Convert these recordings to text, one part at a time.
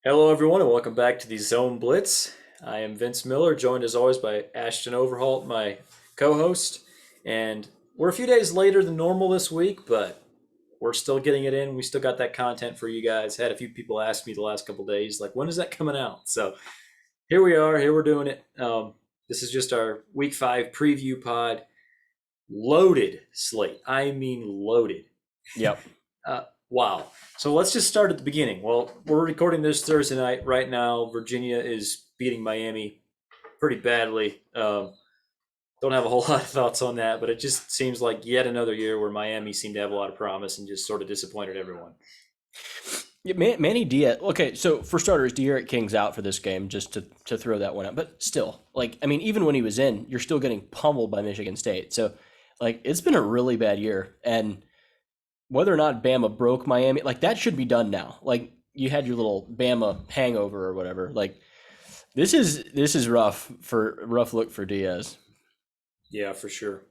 Hello, everyone, and welcome back to the Zone Blitz. I am Vince Miller, joined as always by Ashton Overholt, my co host. And we're a few days later than normal this week, but we're still getting it in. We still got that content for you guys. Had a few people ask me the last couple days, like, when is that coming out? So here we are. Here we're doing it. This is just our week 5 preview pod. Loaded slate. I mean, loaded. Yep. Uh, wow. So let's just start at the beginning. Well, we're recording this Thursday night. Right now, Virginia is beating Miami pretty badly. Don't have a whole lot of thoughts on that, but it just seems like yet another year where Miami seemed to have a lot of promise and just sort of disappointed everyone. Yeah, Manny Diaz. Okay, so for starters, De'Aaron King's out for this game, just to throw that one out. But still, even when he was in, you're still getting pummeled by Michigan State. So, it's been a really bad year. And whether or not Bama broke Miami, that should be done now. You had your little Bama hangover or whatever. This is rough look for Diaz. Yeah, for sure.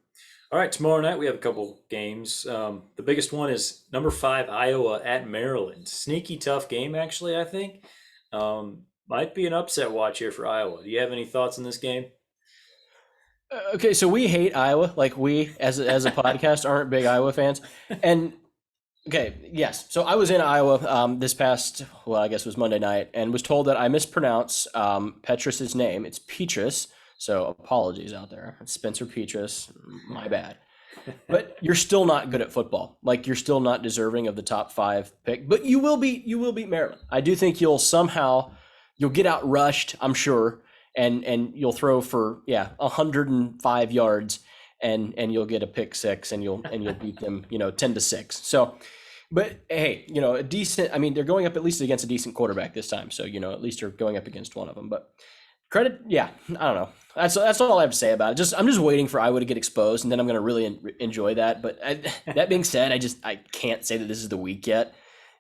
All right, tomorrow night we have a couple games. The biggest one is number 5 Iowa at Maryland. Sneaky tough game, actually. I think might be an upset watch here for Iowa. Do you have any thoughts on this game? Okay, so we hate Iowa. We as a podcast aren't big Iowa fans, and okay, yes. So I was in Iowa this past, well, I guess it was Monday night, and was told that I mispronounce Petrus's name. It's Petrus, so apologies out there. It's Spencer Petrus, my bad. But you're still not good at football. You're still not deserving of the top 5 pick. But you will beat Maryland. I do think you'll get out rushed, I'm sure, and you'll throw for 105 yards and you'll get a pick 6 and you'll beat them 10-6. So, but hey, a decent, I mean, they're going up at least against a decent quarterback this time, so at least you're going up against one of them. But credit, I don't know. That's all I have to say about it. I'm just waiting for Iowa to get exposed, and then I'm going to really enjoy that. But that being said, I can't say that this is the week yet.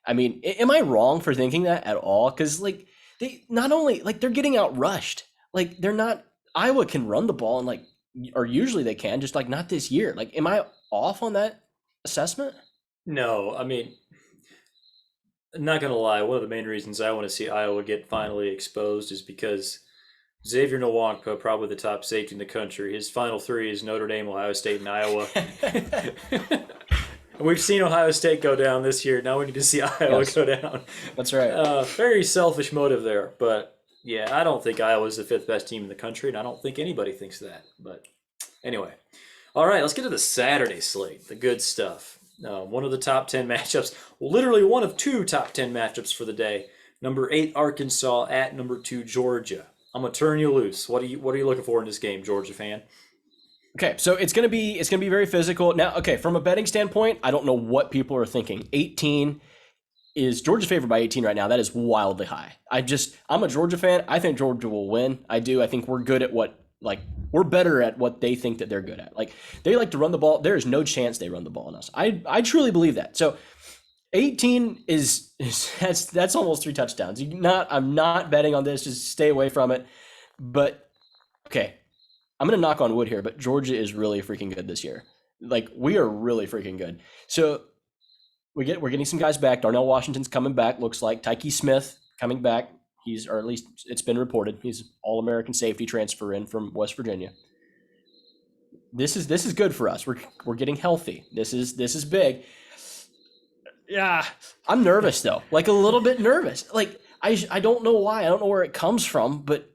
I mean, am I wrong for thinking that at all? Because they not only they're getting out rushed, they're not. Iowa can run the ball and or usually they can, just not this year. Am I off on that assessment? No, I mean, not gonna lie. One of the main reasons I want to see Iowa get finally exposed is because Xavier Nwankpa, probably the top safety in the country. His final 3 is Notre Dame, Ohio State, and Iowa. We've seen Ohio State go down this year. Now we need to see Iowa Yes, go down. that's right. Very selfish motive there, but yeah, I don't think Iowa's the 5th best team in the country, and I don't think anybody thinks that. But anyway, all right, let's get to the Saturday slate, the good stuff. One of the top 10 matchups, literally one of 2 top 10 matchups for the day. Number 8 Arkansas at number 2 Georgia. I'm gonna turn you loose. What are you looking for in this game, Georgia fan? Okay, so it's gonna be very physical. Now, okay, from a betting standpoint, I don't know what people are thinking. 18 is Georgia favored by 18 right now. That is wildly high. I'm a Georgia fan. I think Georgia will win. I do. I think we're good at we're better at what they think that they're good at. They like to run the ball. There is no chance they run the ball on us. I truly believe that. So 18 is that's almost 3 touchdowns. I'm not betting on this. Just stay away from it. But okay, I'm gonna knock on wood here, but Georgia is really freaking good this year. We are really freaking good. So we're getting some guys back. Darnell Washington's coming back. Looks like Tyke Smith coming back. Or at least it's been reported, he's All-American safety transfer in from West Virginia. This is good for us. We're getting healthy. This is big. Yeah, I'm nervous though. A little bit nervous. I don't know why. I don't know where it comes from, but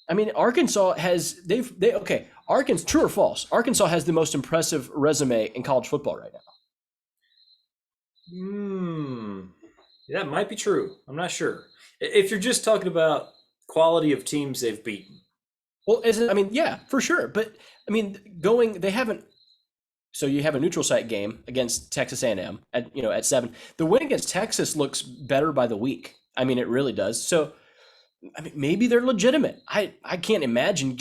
I mean, Arkansas has okay. Arkansas, true or false? Arkansas has the most impressive resume in college football right now. Hmm. That might be true. I'm not sure. If you're just talking about quality of teams they've beaten. Well, I mean, yeah, for sure. But I mean, they haven't. So you have a neutral site game against Texas A&M at 7. The win against Texas looks better by the week. I mean, it really does. So I mean, maybe they're legitimate. I can't imagine.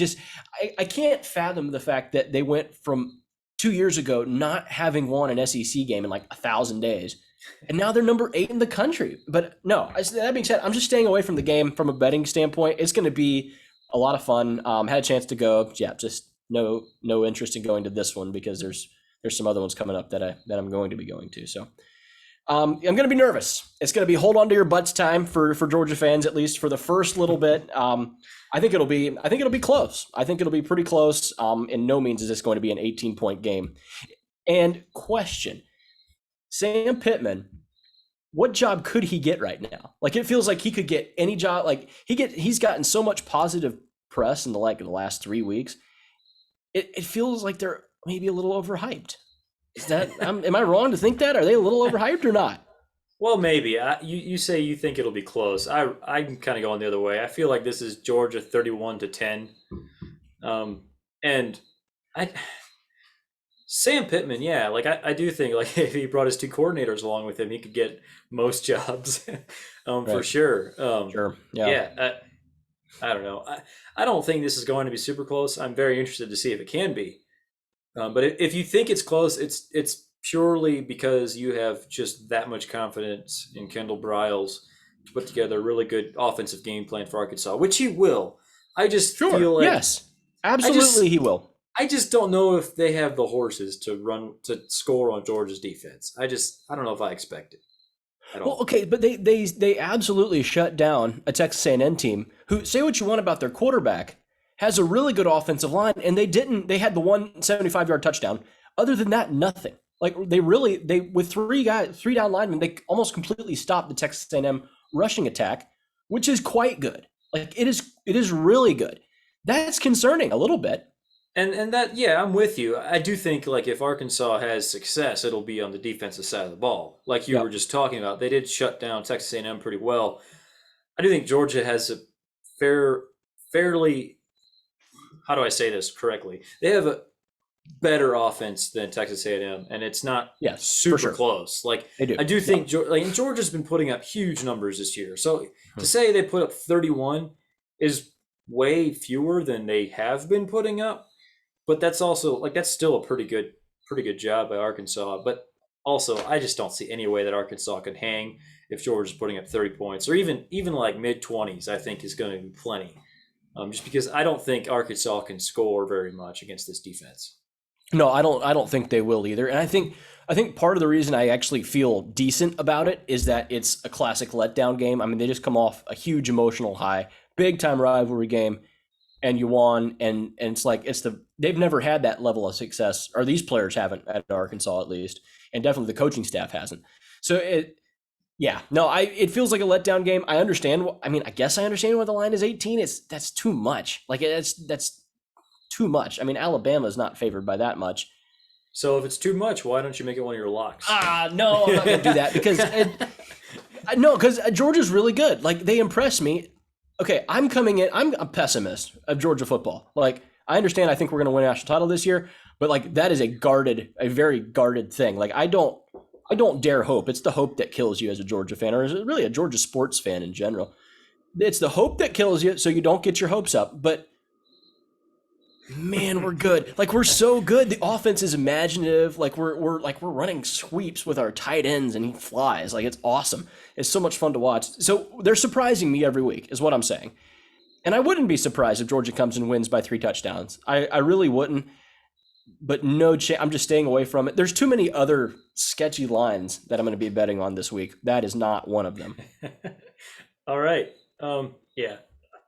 I can't fathom the fact that they went from 2 years ago not having won an SEC game in 1,000 days, and now they're number 8 in the country. But no, that being said, I'm just staying away from the game from a betting standpoint. It's going to be a lot of fun. Had a chance to go. Yeah, just no interest in going to this one because there's some other ones coming up that I'm going to be going to. So I'm going to be nervous. It's going to be hold on to your butts time for Georgia fans, at least for the first little bit. I think it'll be close. I think it'll be pretty close. In no means is this going to be an 18-point game. And question, Sam Pittman, what job could he get right now? Like, it feels like he could get any job. Like, he's gotten so much positive press in the last 3 weeks. It feels like they're maybe a little overhyped. Is that am I wrong to think that? Are they a little overhyped or not? Well, maybe. You say you think it'll be close. I'm kind of going the other way. I feel like this is Georgia 31-10. And I Sam Pittman, yeah, like I do think like if he brought his two coordinators along with him, he could get most jobs, for Right. sure. Sure. Yeah. Yeah, I don't know. I don't think this is going to be super close. I'm very interested to see if it can be. But if you think it's close, it's purely because you have just that much confidence in Kendall Briles to put together a really good offensive game plan for Arkansas, which he will. I just Sure. feel like Yes. Absolutely, he will. I just don't know if they have the horses to score on Georgia's defense. I don't know if I expect it at all. Well, okay, but they absolutely shut down a Texas A&M team who, say what you want about their quarterback, has a really good offensive line, and they had the 175-yard touchdown. Other than that, nothing. Like they with three down linemen, they almost completely stopped the Texas A&M rushing attack, which is quite good. Like it is really good. That's concerning a little bit. And that, yeah, I'm with you. I do think like if Arkansas has success, it'll be on the defensive side of the ball, like you Yep. were just talking about. They did shut down Texas A&M pretty well. I do think Georgia has a fairly, how do I say this correctly? They have a better offense than Texas A&M, and it's not Yes, super for sure. close. Like They do. I do think Georgia's been putting up huge numbers this year. So to say they put up 31 is way fewer than they have been putting up. But that's also like that's still a pretty good job by Arkansas. But also, I just don't see any way that Arkansas can hang if Georgia's putting up 30 points or even like mid-20s. I think is going to be plenty. Just because I don't think Arkansas can score very much against this defense. No, I don't think they will either. And I think part of the reason I actually feel decent about it is that it's a classic letdown game. I mean, they just come off a huge emotional high, big time rivalry game, and you won. And it's like they've never had that level of success, or these players haven't at Arkansas at least, and definitely the coaching staff hasn't. So it feels like a letdown game. I understand. I guess I understand why the line is 18. That's too much. Like that's too much. I mean, Alabama is not favored by that much. So if it's too much, why don't you make it one of your locks? No, I'm not going to do that because Georgia's really good. Like they impress me. Okay, I'm coming in. I'm a pessimist of Georgia football. Like I understand. I think we're going to win a national title this year, but like that is a very guarded thing. Like I don't dare hope. It's the hope that kills you as a Georgia fan, or as really a Georgia sports fan in general. It's the hope that kills you, so you don't get your hopes up. But man, we're good. Like we're so good. The offense is imaginative. Like we're running sweeps with our tight ends, and he flies. Like it's awesome. It's so much fun to watch. So they're surprising me every week, is what I'm saying. And I wouldn't be surprised if Georgia comes and wins by 3 touchdowns. I really wouldn't. But no chance. I'm just staying away from it. There's too many other sketchy lines that I'm going to be betting on this week. That is not one of them. All right. Yeah,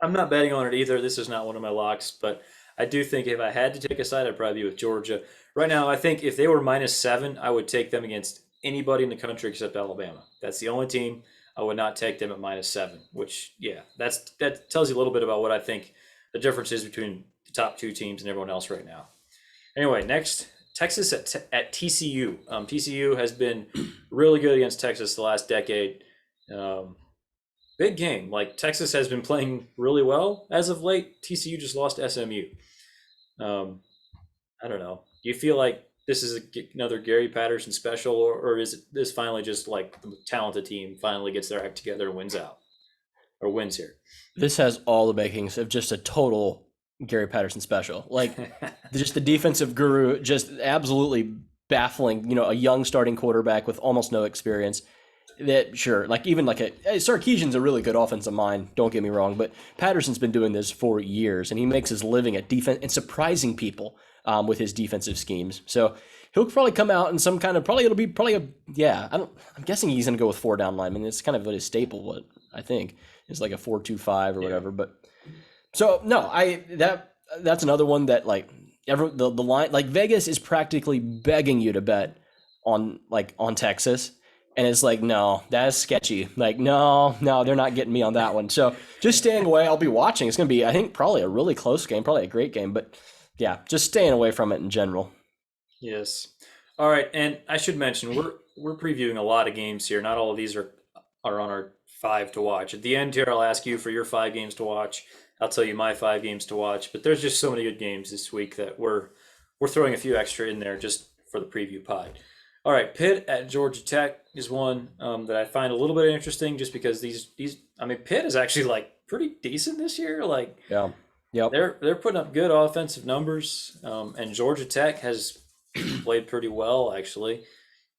I'm not betting on it either. This is not one of my locks, but I do think if I had to take a side, I'd probably be with Georgia. Right now, I think if they were -7, I would take them against anybody in the country except Alabama. That's the only team I would not take them at -7, which, yeah, that tells you a little bit about what I think the difference is between the top 2 teams and everyone else right now. Anyway, next, Texas at TCU. TCU has been really good against Texas the last decade. Big game. Like Texas has been playing really well as of late. TCU just lost to SMU. I don't know. Do you feel like this is another Gary Patterson special, or is this finally just like the talented team finally gets their act together and wins here? This has all the makings of just a total Gary Patterson special. Like just the defensive guru, just absolutely baffling. A young starting quarterback with almost no experience. That sure, like even like Sarkisian's a really good offensive mind. Don't get me wrong, but Patterson's been doing this for years, and he makes his living at defense and surprising people with his defensive schemes. So he'll probably come out in some kind of it'll be I'm guessing he's gonna go with 4 down linemen. It's kind of his staple. What I think is like a 4-2-5 or whatever. But so no, that's another one that like the line, like Vegas is practically begging you to bet on Texas. And it's like, no, that is sketchy. Like, no, they're not getting me on that one. So just staying away. I'll be watching. It's going to be, I think, probably a really close game, probably a great game. But yeah, just staying away from it in general. Yes. All right, and I should mention we're previewing a lot of games here. Not all of these are on our 5 to watch. At the end here, I'll ask you for your 5 games to watch. I'll tell you my 5 games to watch. But there's just so many good games this week that we're throwing a few extra in there just for the preview pod. All right, Pitt at Georgia Tech is one that I find a little bit interesting, just because Pitt is actually like pretty decent this year. Like, yeah, yep, they're putting up good offensive numbers, and Georgia Tech has played pretty well actually.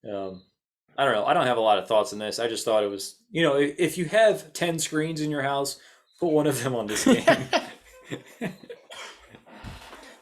I don't know. I don't have a lot of thoughts on this. I just thought it was, if you have 10 screens in your house, put one of them on this game.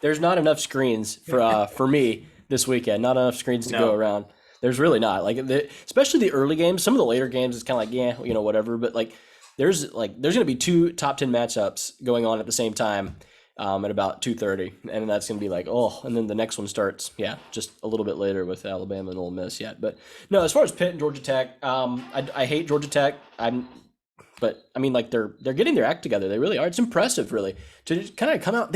There's not enough screens for me this weekend. Not enough screens to go around. There's really not. Like, especially the early games. Some of the later games, it's kind of like, whatever. But like, there's going to be 2 top 10 matchups going on at the same time at about 2:30, and that's going to be like, and then the next one starts, just a little bit later with Alabama and Ole Miss yet. But no, as far as Pitt and Georgia Tech, I hate Georgia Tech. But I mean, like, they're getting their act together. They really are. It's impressive, really, to just kind of come out.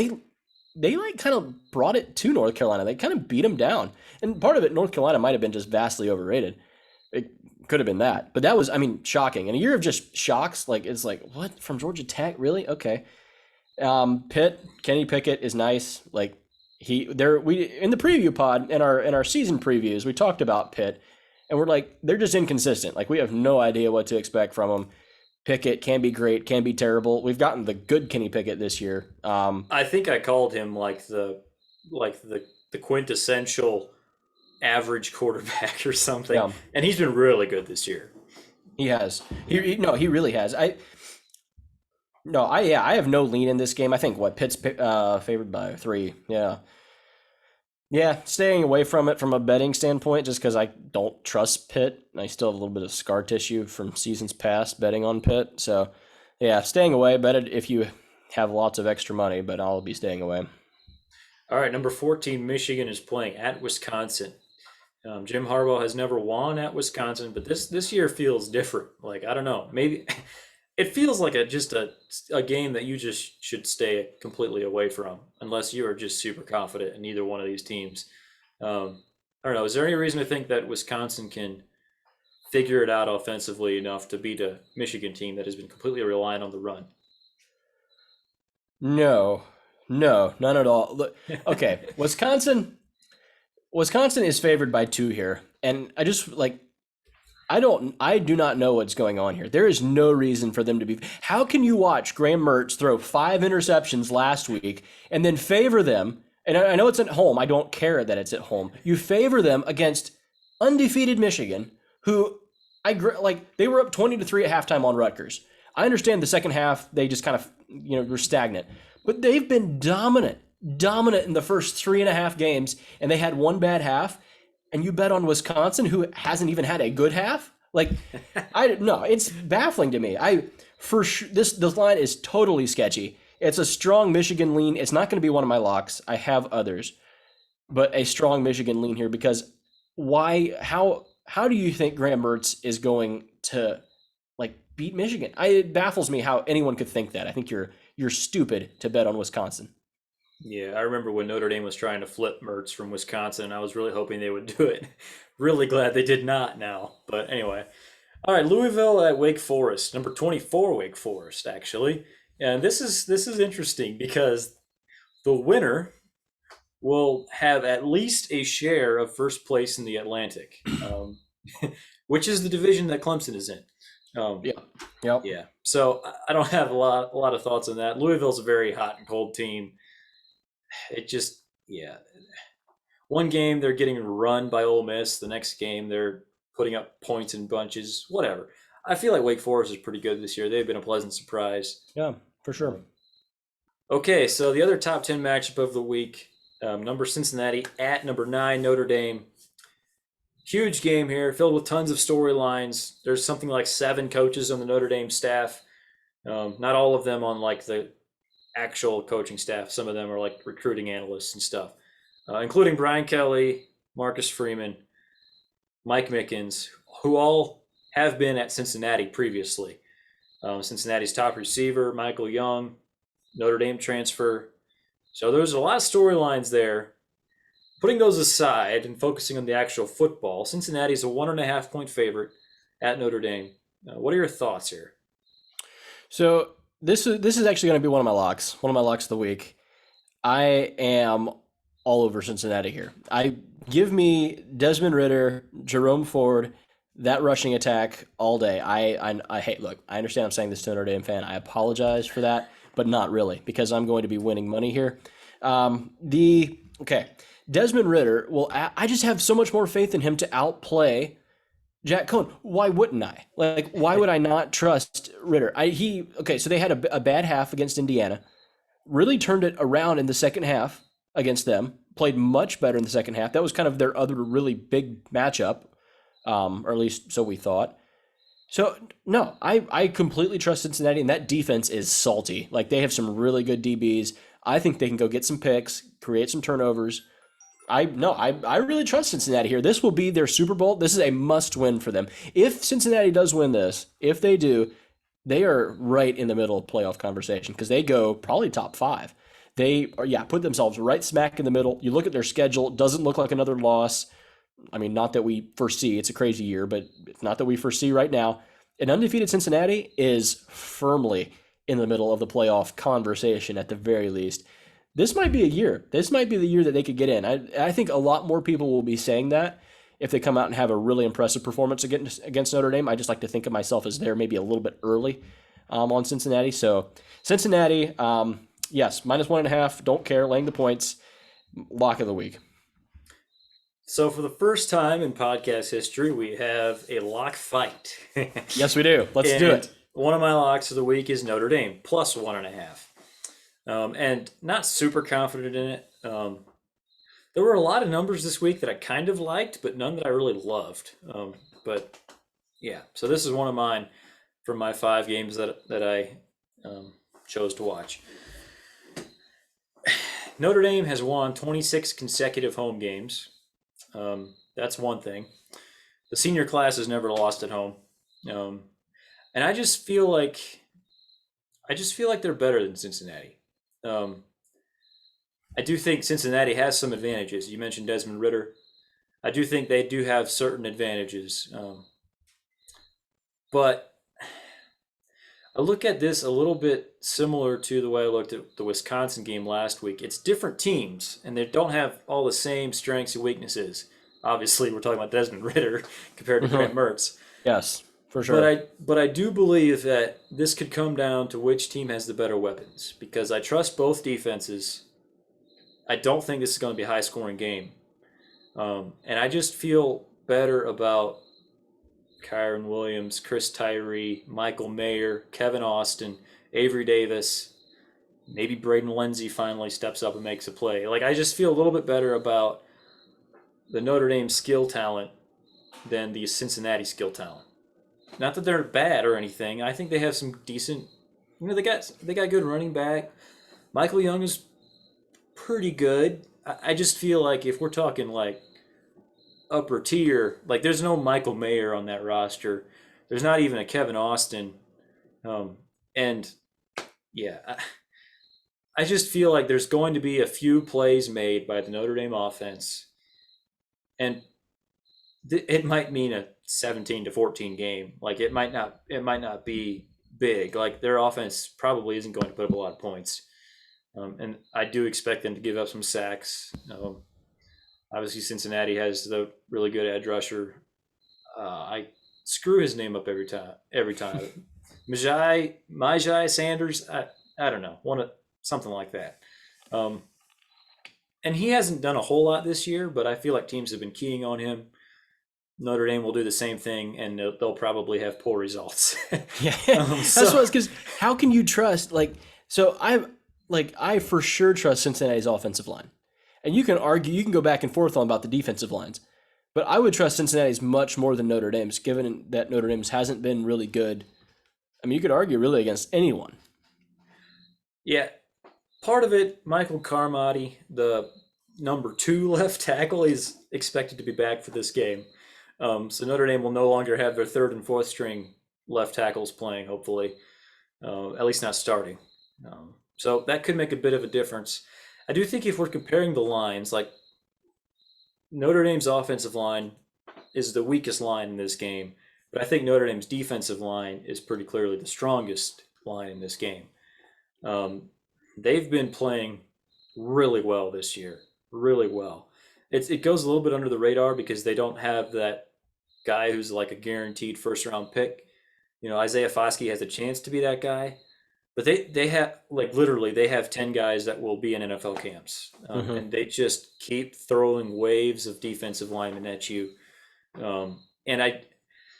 They like kind of brought it to North Carolina. They kind of beat them down. And part of it, North Carolina might have been just vastly overrated. It could have been that. But that was, shocking. In a year of just shocks, like, it's like, what? From Georgia Tech? Really? Okay. Pitt, Kenny Pickett is nice. Like, we in the preview pod, in our season previews, we talked about Pitt, and we're like, they're just inconsistent. Like, we have no idea what to expect from them. Pickett can be great, can be terrible. We've gotten the good Kenny Pickett this year. I think I called him like the quintessential average quarterback or something, and he's been really good this year. He has. He really has. I have no lean in this game. I think Pitt's favored by 3. Yeah, staying away from it from a betting standpoint, just because I don't trust Pitt. I still have a little bit of scar tissue from seasons past betting on Pitt. So, yeah, staying away. Bet it if you have lots of extra money, but I'll be staying away. All right, number 14, Michigan is playing at Wisconsin. Jim Harbaugh has never won at Wisconsin, but this year feels different. Like, I don't know, maybe it feels like a game that you just should stay completely away from, unless you are just super confident in either one of these teams. I don't know. Is there any reason to think that Wisconsin can figure it out offensively enough to beat a Michigan team that has been completely reliant on the run? No, none at all. Look, okay, Wisconsin is favored by 2 here, and I just like. I do not know what's going on here. There is no reason for them to be. How can you watch Graham Mertz throw 5 interceptions last week and then favor them? And I know it's at home. I don't care that it's at home. You favor them against undefeated Michigan, who they were up 20-3 at halftime on Rutgers. I understand the second half they just kind of were stagnant, but they've been dominant in the first 3.5 games, and they had 1 bad half. And you bet on Wisconsin, who hasn't even had a good half? Like, it's baffling to me. This line is totally sketchy. It's a strong Michigan lean. It's not going to be one of my locks. I have others, but a strong Michigan lean here, because why? How do you think Graham Mertz is going to beat Michigan? It baffles me how anyone could think that. I think you're stupid to bet on Wisconsin. Yeah, I remember when Notre Dame was trying to flip Mertz from Wisconsin. I was really hoping they would do it. Really glad they did not now. But anyway. All right, Louisville at Wake Forest. Number 24 Wake Forest, actually. And this is interesting, because the winner will have at least a share of first place in the Atlantic, which is the division that Clemson is in. Yeah. So I don't have a lot of thoughts on that. Louisville's a very hot and cold team. It just, one game they're getting run by Ole Miss. The next game they're putting up points in bunches. Whatever. I feel like Wake Forest is pretty good this year. They've been a pleasant surprise. Yeah, for sure. Okay, so the other top 10 matchup of the week, Number Cincinnati at number 9 Notre Dame. Huge game here, filled with tons of storylines. There's something like 7 coaches on the Notre Dame staff. Not all of them on like the actual coaching staff. Some of them are like recruiting analysts and stuff, including Brian Kelly, Marcus Freeman, Mike Mickens, who all have been at Cincinnati previously. Cincinnati's top receiver, Michael Young, Notre Dame transfer. So there's a lot of storylines there. Putting those aside and focusing on the actual football, Cincinnati's a 1.5 point favorite at Notre Dame. What are your thoughts here? So this is actually going to be one of my locks of the week. I am all over Cincinnati here. I give me Desmond Ridder, Jerome Ford, that rushing attack all day. I hate. Look, I understand I'm saying this to a Notre Dame fan. I apologize for that, but not really, because I'm going to be winning money here. Desmond Ridder. Well, I just have so much more faith in him to outplay Jack Cohn. Why wouldn't I? Like, why would I not trust Ridder? So they had a bad half against Indiana, really turned it around in the second half against them, played much better in the second half. That was kind of their other really big matchup, or at least so we thought. So, no, I completely trust Cincinnati, and that defense is salty. Like, they have some really good DBs. I think they can go get some picks, create some turnovers. I really trust Cincinnati here. This will be their Super Bowl. This is a must-win for them. If Cincinnati does win this, if they do, they are right in the middle of playoff conversation because they go probably top 5. They put themselves right smack in the middle. You look at their schedule, it doesn't look like another loss. I mean, not that we foresee. It's a crazy year, but it's not that we foresee right now. An undefeated Cincinnati is firmly in the middle of the playoff conversation at the very least. This might be a year. This might be the year that they could get in. I think a lot more people will be saying that if they come out and have a really impressive performance against Notre Dame. I just like to think of myself as they're maybe a little bit early on Cincinnati. So Cincinnati, yes, -1.5. Don't care. Laying the points. Lock of the week. So for the first time in podcast history, we have a lock fight. Yes, we do. Let's do it. One of my locks of the week is Notre Dame, +1.5. And not super confident in it. There were a lot of numbers this week that I kind of liked, but none that I really loved. But yeah, so this is one of mine from my 5 games that I chose to watch. Notre Dame has won 26 consecutive home games. That's one thing. The senior class has never lost at home. And I just feel like they're better than Cincinnati. I do think Cincinnati has some advantages. You mentioned Desmond Ridder. I do think they do have certain advantages. But I look at this a little bit similar to the way I looked at the Wisconsin game last week. It's different teams, and they don't have all the same strengths and weaknesses. Obviously, we're talking about Desmond Ridder compared to Grant Mertz. Yes, for sure. But I do believe that this could come down to which team has the better weapons, because I trust both defenses. I don't think this is going to be a high-scoring game. And I just feel better about Kyron Williams, Chris Tyree, Michael Mayer, Kevin Austin, Avery Davis. Maybe Braden Lenzy finally steps up and makes a play. Like, I just feel a little bit better about the Notre Dame skill talent than the Cincinnati skill talent. Not that they're bad or anything. I think they have some decent. They got good running back. Michael Young is pretty good. I just feel like if we're talking like upper tier, like there's no Michael Mayer on that roster. There's not even a Kevin Austin. And yeah, I just feel like there's going to be a few plays made by the Notre Dame offense, and it might mean a 17-14 game. Like it might not be big. Like their offense probably isn't going to put up a lot of points. And I do expect them to give up some sacks. Obviously, Cincinnati has the really good edge rusher. I screw his name up every time. Majai Sanders. I don't know. Something like that. And he hasn't done a whole lot this year, but I feel like teams have been keying on him. Notre Dame will do the same thing, and they'll probably have poor results. Yeah, that's what. Because how can you trust? I for sure trust Cincinnati's offensive line. And you can argue, you can go back and forth on about the defensive lines. But I would trust Cincinnati's much more than Notre Dame's, given that Notre Dame's hasn't been really good. I mean, you could argue really against anyone. Yeah, part of it, Michael Carmody, the number 2 left tackle, is expected to be back for this game. So Notre Dame will no longer have their third and fourth string left tackles playing, hopefully, at least not starting. So that could make a bit of a difference. I do think if we're comparing the lines, like Notre Dame's offensive line is the weakest line in this game, but I think Notre Dame's defensive line is pretty clearly the strongest line in this game. They've been playing really well this year, really well. It goes a little bit under the radar because they don't have that guy who's like a guaranteed first round pick. Isaiah Foskey has a chance to be that guy, but they have, like, literally they have 10 guys that will be in NFL camps, and they just keep throwing waves of defensive linemen at you. And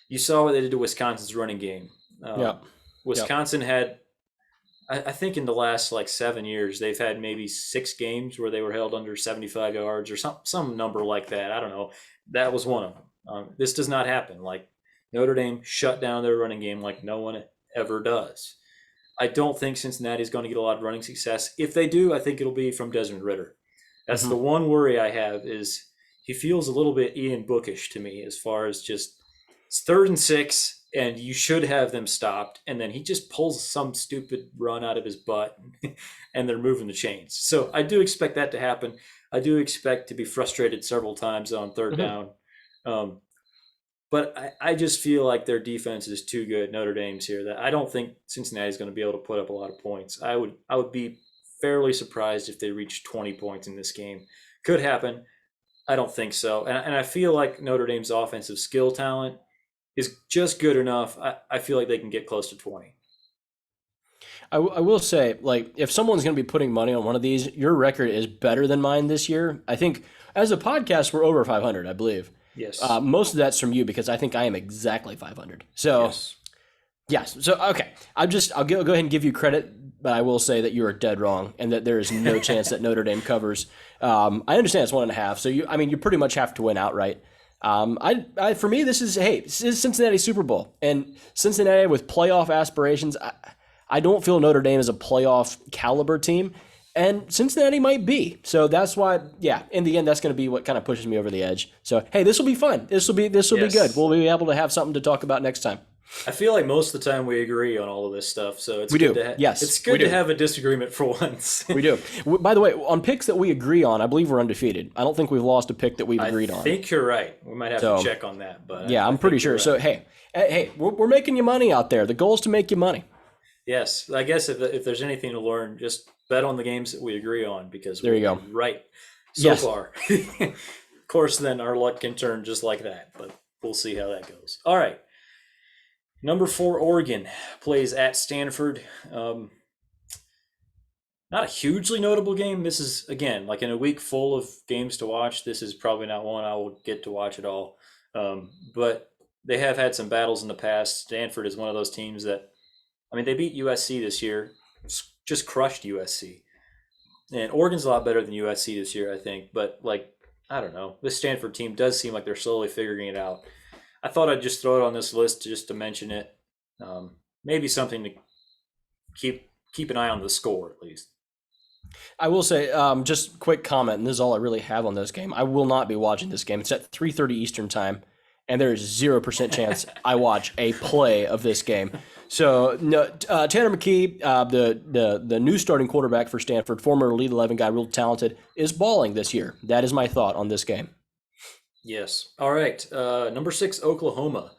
you saw what they did to Wisconsin's running game. Wisconsin had, I think in the last like 7 years, they've had maybe 6 games where they were held under 75 yards or some number like that. I don't know. That was one of them. This does not happen. Like, Notre Dame shut down their running game like no one ever does. I don't think Cincinnati is going to get a lot of running success. If they do, I think it'll be from Desmond Ridder. That's the one worry I have, is he feels a little bit Ian Bookish to me, as far as just it's 3rd and 6 and you should have them stopped, and then he just pulls some stupid run out of his butt and they're moving the chains. So I do expect that to happen. I do expect to be frustrated several times on 3rd down. But I just feel like their defense is too good, Notre Dame's here, that I don't think Cincinnati's going to be able to put up a lot of points. I would be fairly surprised if they reach 20 points in this game. Could happen. I don't think so. And I feel like Notre Dame's offensive skill talent is just good enough. I feel like they can get close to 20. I will say, like, if someone's going to be putting money on one of these, your record is better than mine this year. I think as a podcast, we're over 500, I believe. Yes. Most of that's from you, because I think I am exactly 500. So, yes. So, okay. I'll go ahead and give you credit, but I will say that you are dead wrong, and that there is no chance that Notre Dame covers. I understand it's 1.5. So you pretty much have to win outright. For me, this is Cincinnati Super Bowl, and Cincinnati with playoff aspirations. I don't feel Notre Dame is a playoff caliber team, and Cincinnati might be. So that's why, in the end, that's going to be what kind of pushes me over the edge. So, hey, this will be fun. This will be good. We'll be able to have something to talk about next time. I feel like most of the time we agree on all of this stuff, so it's good to have a disagreement for once. We do. By the way, on picks that we agree on, I believe we're undefeated. I don't think we've lost a pick that we've agreed on. I think you're right. We might have to check on that, but I'm pretty sure. Right. So hey, we're making you money out there. The goal is to make you money. Yes, I guess if there's anything to learn, just bet on the games that we agree on, because there you go. Right so far. Of course, then our luck can turn just like that, but we'll see how that goes. All right. Number 4, Oregon plays at Stanford. Not a hugely notable game. This is, again, like in a week full of games to watch, this is probably not one I will get to watch at all. But they have had some battles in the past. Stanford is one of those teams that, they beat USC this year, just crushed USC. And Oregon's a lot better than USC this year, I think. But, I don't know. This Stanford team does seem like they're slowly figuring it out. I thought I'd just throw it on this list just to mention it. Maybe something to keep an eye on the score, at least. I will say, just quick comment, and this is all I really have on this game. I will not be watching this game. It's at 3:30 Eastern time, and there is 0% chance I watch a play of this game. So, no, Tanner McKee, the new starting quarterback for Stanford, former Elite 11 guy, real talented, is balling this year. That is my thought on this game. Yes. All right. Number 6, Oklahoma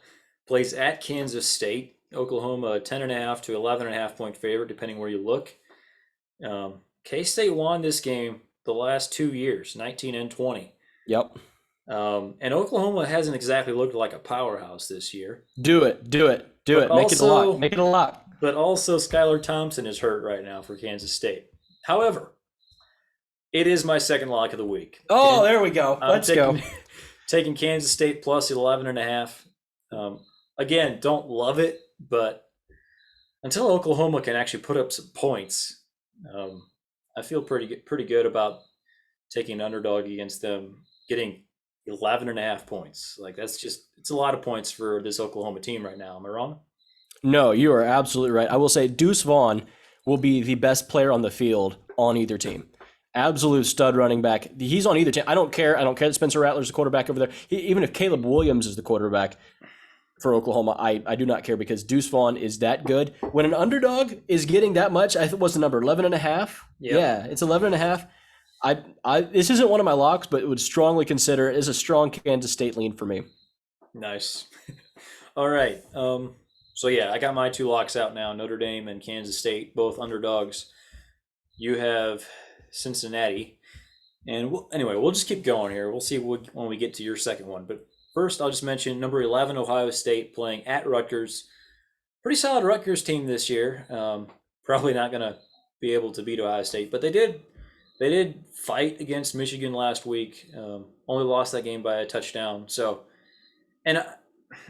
plays at Kansas State. Oklahoma 10.5 to 11.5 point favorite, depending where you look. K-State won this game the last 2 years, 19 and 20. Yep. And Oklahoma hasn't exactly looked like a powerhouse this year. Do it. Make it a lot. But also, Skylar Thompson is hurt right now for Kansas State. However, it is my second lock of the week. Oh, there we go. Let's go. Taking Kansas State plus 11.5. Again, don't love it, but until Oklahoma can actually put up some points, I feel pretty good about taking an underdog against them, getting 11.5 points. Like it's a lot of points for this Oklahoma team right now. Am I wrong? No, you are absolutely right. I will say Deuce Vaughn will be the best player on the field on either team. Absolute stud running back. He's on either team. I don't care. I don't care that Spencer Rattler's the quarterback over there. Even if Caleb Williams is the quarterback for Oklahoma, I do not care because Deuce Vaughn is that good. When an underdog is getting that much, what's the number? 11 and a half? Yep. Yeah, it's 11 and a half. This isn't one of my locks, but would strongly consider it is a strong Kansas State lean for me. Nice. All right. So yeah, I got my two locks out now: Notre Dame and Kansas State, both underdogs. You have Cincinnati, and anyway, we'll just keep going here. We'll see when we get to your second one. But first, I'll just mention number 11 Ohio State playing at Rutgers. Pretty solid Rutgers team this year. Probably not going to be able to beat Ohio State, but they did fight against Michigan last week. Only lost that game by a touchdown. So, and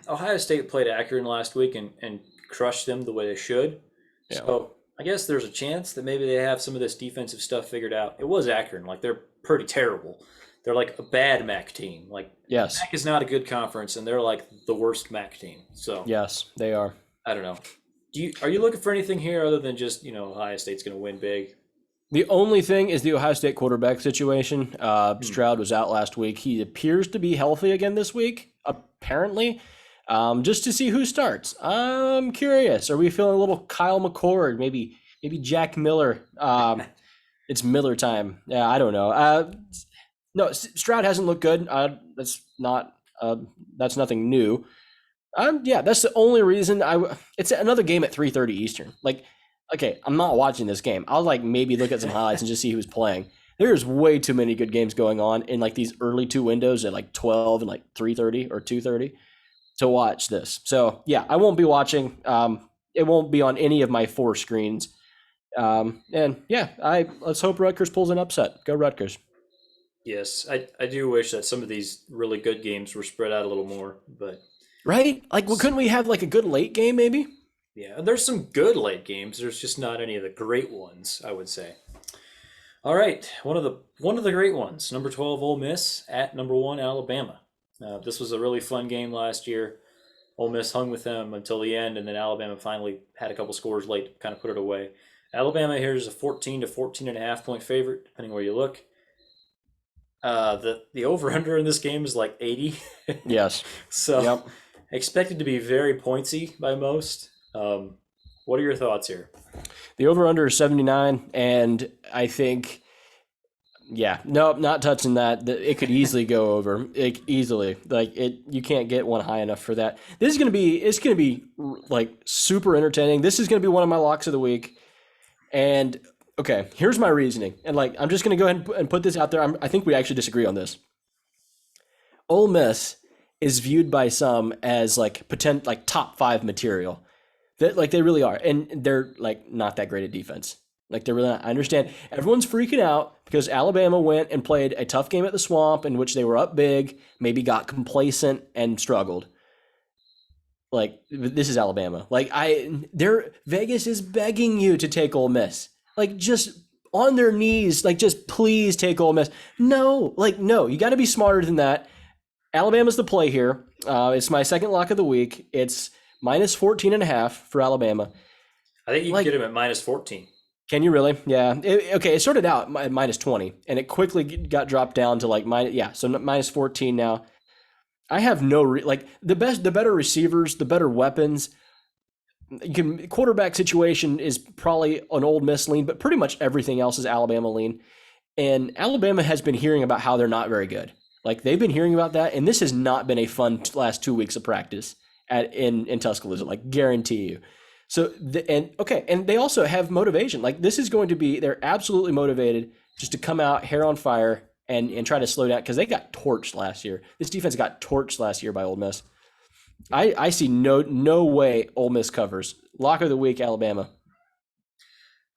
Ohio State played Akron last week and crushed them the way they should. Yeah. So I guess there's a chance that maybe they have some of this defensive stuff figured out. It was Akron. Like, they're pretty terrible. They're like a bad MAC team. Like, yes, MAC is not a good conference, and they're like the worst MAC team. So yes, they are. I don't know. Are you looking for anything here other than just, Ohio State's going to win big? The only thing is the Ohio State quarterback situation. Stroud was out last week. He appears to be healthy again this week, apparently. Just to see who starts. I'm curious. Are we feeling a little Kyle McCord? Maybe Jack Miller. It's Miller time. Yeah, I don't know. No, Stroud hasn't looked good. That's nothing new. Yeah, that's the only reason it's another game at 3:30 Eastern. Like, okay, I'm not watching this game. I'll maybe look at some highlights and just see who's playing. There's way too many good games going on in these early two windows at 12 and 3:30 or 2:30 to watch this. So yeah, I won't be watching. It won't be on any of my four screens. And yeah, let's hope Rutgers pulls an upset. Go Rutgers. Yes, I do wish that some of these really good games were spread out a little more, but right? Couldn't we have a good late game maybe? Yeah, there's some good late games. There's just not any of the great ones, I would say. All right, one of the great ones, number 12 Ole Miss at number 1 Alabama. This was a really fun game last year. Ole Miss hung with them until the end, and then Alabama finally had a couple scores late to kind of put it away. Alabama here is a 14 to 14.5 point favorite, depending where you look. The over-under in this game is 80. Yes. So yep. Expected to be very pointsy by most. What are your thoughts here? The over-under is 79, and I think, yeah, nope, not touching that. It could easily go over. Easily. You can't get one high enough for that. It's going to be super entertaining. This is going to be one of my locks of the week. And okay, here's my reasoning. And I'm just going to go ahead and put this out there. I think we actually disagree on this. Ole Miss is viewed by some as top 5 material. That they really are, and they're not that great at defense. They're really not. I understand everyone's freaking out because Alabama went and played a tough game at the Swamp in which they were up big, maybe got complacent and struggled. This is Alabama. Vegas is begging you to take Ole Miss. Just on their knees, just please take Ole Miss. No, no, you got to be smarter than that. Alabama's the play here. It's my second lock of the week. It's minus 14.5 for Alabama. I think you can get him at minus 14. Can you really? Yeah. It started out at minus 20, and it quickly got dropped down to minus 14 now. I have the better receivers, the better weapons. Quarterback situation is probably an Ole Miss lean, but pretty much everything else is Alabama lean. And Alabama has been hearing about how they're not very good. They've been hearing about that, and this has not been a fun last 2 weeks of practice in Tuscaloosa, guarantee you. So and they also have motivation. This is going to be, they're absolutely motivated just to come out hair on fire and try to slow down because they got torched last year. This defense got torched last year by Ole Miss. I see no way Ole Miss covers. Lock of the week, Alabama.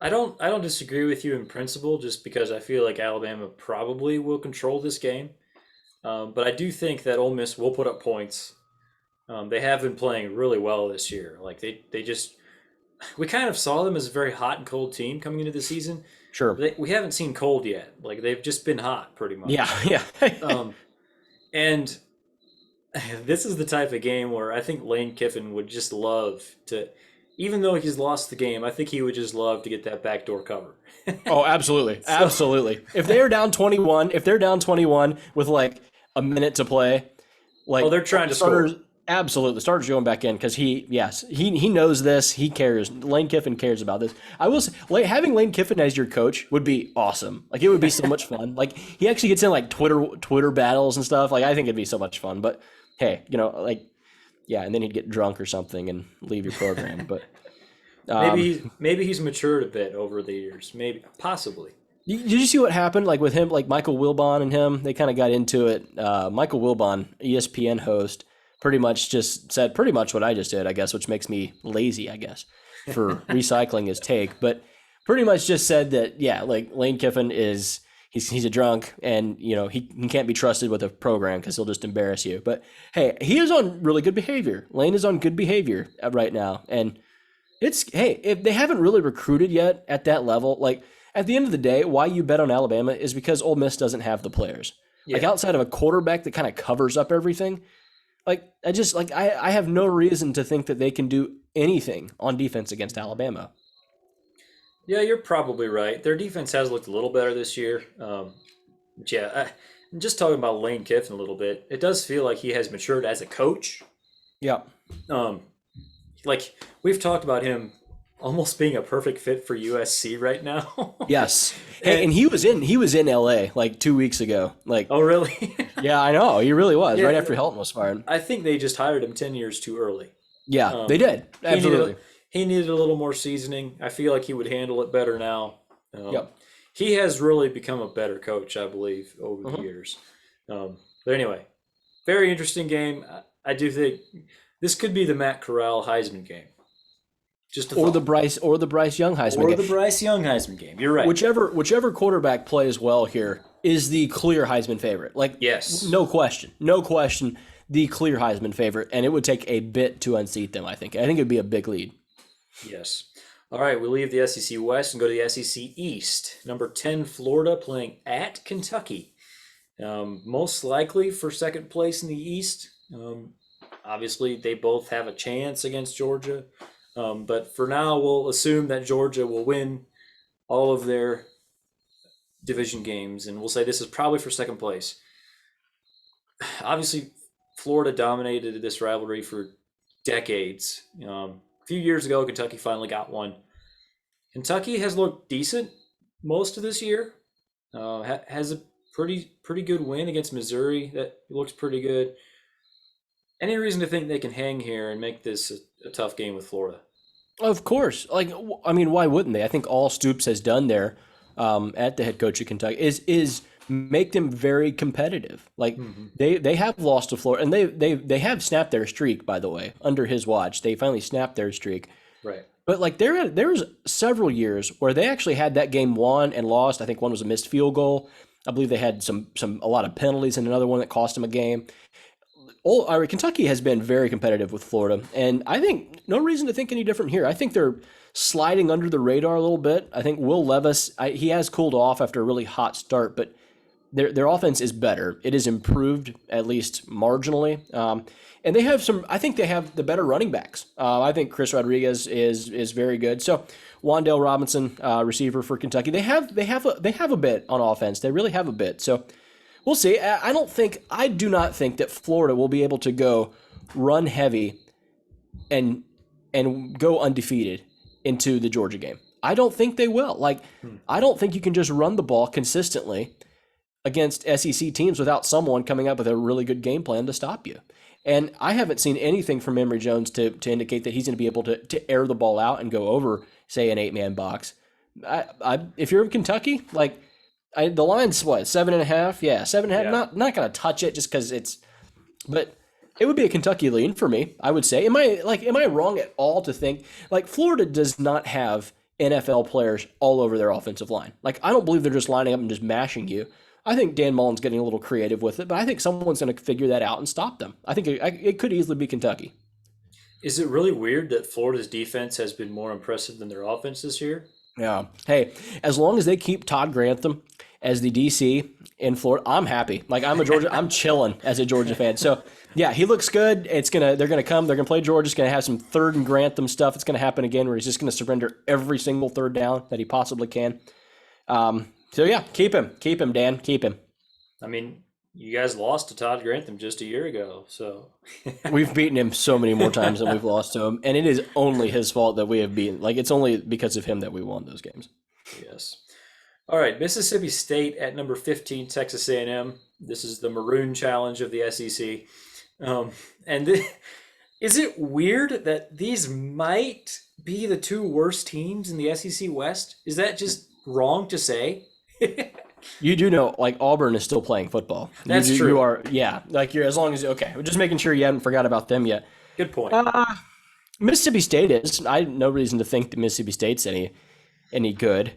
I don't disagree with you in principle, just because I feel like Alabama probably will control this game. But I do think that Ole Miss will put up points. They have been playing really well this year. we kind of saw them as a very hot and cold team coming into the season. Sure. We haven't seen cold yet. Like they've just been hot pretty Yeah, much. yeah. Um, and this is the type of game where I think Lane Kiffin would just love to, even though he's lost the game, I think he would just love to get that backdoor cover. Oh, absolutely. So, Absolutely. If they're down 21, with like a minute to play, like oh, they're trying to starters, score. absolutely. The starters going back in because he knows this. He cares. Lane Kiffin cares about this. I will say, having Lane Kiffin as your coach would be awesome. Like it would be so much fun. Like he actually gets in like Twitter battles and stuff. Like I think it'd be so much fun. But hey, yeah, and then he'd get drunk or something and leave your program. But Maybe he's matured a bit over the years. Maybe, possibly. did you see what happened? Like with him, like Michael Wilbon and him, they kind of got into it. Michael Wilbon, ESPN host, pretty much just said pretty much what I just did, I guess, which makes me lazy, I guess, for recycling his take. But pretty much just said that, yeah, like Lane Kiffin he's a drunk and, he can't be trusted with a program because he'll just embarrass you. But hey, he is on really good behavior. Lane is on good behavior right now. And if they haven't really recruited yet at that level, like at the end of the day, why you bet on Alabama is because Ole Miss doesn't have the players. Yeah. Like outside of a quarterback that kind of covers up everything, like I have no reason to think that they can do anything on defense against Alabama. Yeah, you're probably right. Their defense has looked a little better this year. But yeah, just talking about Lane Kiffin a little bit, it does feel like he has matured as a coach. Yeah. Like we've talked about him almost being a perfect fit for USC right now. Yes. Hey, and he was in LA like 2 weeks ago. Like, oh really? Yeah, I know. He really was, Yeah, right after Helton was fired. I think they just hired him 10 years too early. Yeah, they did. Absolutely. He needed a little more seasoning. I feel like he would handle it better now. Yep. He has really become a better coach, I believe, over the years. But anyway, very interesting game. I do think this could be the Matt Corral Heisman game. The Bryce Young Heisman game. Or the Bryce Young Heisman game. You're right. Whichever quarterback plays well here is the clear Heisman favorite. Like, yes, no question, the clear Heisman favorite, and it would take a bit to unseat them. I think it'd be a big lead. Yes. All right, we leave the SEC West and go to the SEC East. Number 10, Florida, playing at Kentucky. Most likely for second place in the East. Obviously, they both have a chance against Georgia. But for now, we'll assume that Georgia will win all of their division games, and we'll say this is probably for second place. Obviously, Florida dominated this rivalry for decades. A few years ago, Kentucky finally got one. Kentucky has looked decent most of this year. Has a pretty good win against Missouri that looks pretty good. Any reason to think they can hang here and make this a tough game with Florida? Of course. Like, I mean, why wouldn't they? I think all Stoops has done there at the head coach of Kentucky is make them very competitive. Like they have lost to Florida, and they have snapped their streak, by the way, under his watch. They finally snapped their streak. Right. But like there was several years where they actually had that game won and lost. I think one was a missed field goal. I believe they had a lot of penalties and another one that cost them a game. Kentucky has been very competitive with Florida, and I think no reason to think any different here. I think they're sliding under the radar a little bit. I think Will Levis, he has cooled off after a really hot start, but their offense is better. It is improved, at least marginally. And they have I think they have the better running backs. I think Chris Rodriguez is very good. So Wan'Dale Robinson, receiver for Kentucky, they have a bit on offense. They really have a bit. So we'll see. I do not think that Florida will be able to go run heavy and go undefeated into the Georgia game. I don't think they will. Like, I don't think you can just run the ball consistently against SEC teams without someone coming up with a really good game plan to stop you. And I haven't seen anything from Emory Jones to indicate that he's going to be able to air the ball out and go over, say, an 8-man box. If you're in Kentucky, like, the line's what, 7.5? Yeah, 7.5. Yeah. Not going to touch it just because but it would be a Kentucky lean for me, I would say. Am I wrong at all to think like Florida does not have NFL players all over their offensive line? Like, I don't believe they're just lining up and just mashing you. I think Dan Mullen's getting a little creative with it, but I think someone's going to figure that out and stop them. I think it could easily be Kentucky. Is it really weird that Florida's defense has been more impressive than their offense this year? Yeah. Hey, as long as they keep Todd Grantham as the DC in Florida, I'm happy. Like I'm chilling as a Georgia fan. So yeah, he looks good. They're gonna play Georgia. It's gonna have some third and Grantham stuff. It's gonna happen again where he's just gonna surrender every single third down that he possibly can. So yeah, keep him, Dan, keep him. I mean, you guys lost to Todd Grantham just a year ago, so We've beaten him so many more times than we've lost to him, and it is only his fault that we have beaten. Like it's only because of him that we won those games. yes. All right, Mississippi State at number 15, Texas A&M. This is the Maroon Challenge of the SEC. And is it weird that these might be the two worst teams in the SEC West? Is that just wrong to say? You do know, like Auburn is still playing football. That's true. You are, yeah. Like you're as long as okay. We're just making sure you haven't forgot about them yet. Good point. Mississippi State is. I have no reason to think that Mississippi State's any good.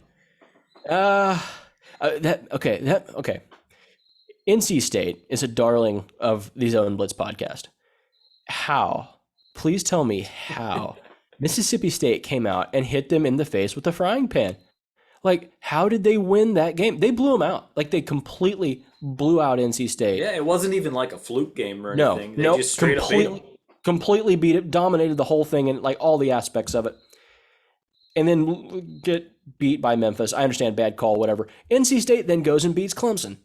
Okay. NC State is a darling of the Zone Blitz podcast. How? Please tell me how Mississippi State came out and hit them in the face with a frying pan. Like, how did they win that game? They blew them out. Like, they completely blew out NC State. Yeah, it wasn't even like a fluke game or anything. They just straight up beat them. Completely beat it, dominated the whole thing and like all the aspects of it. And then get beat by Memphis. I understand, bad call, whatever. NC State then goes and beats Clemson.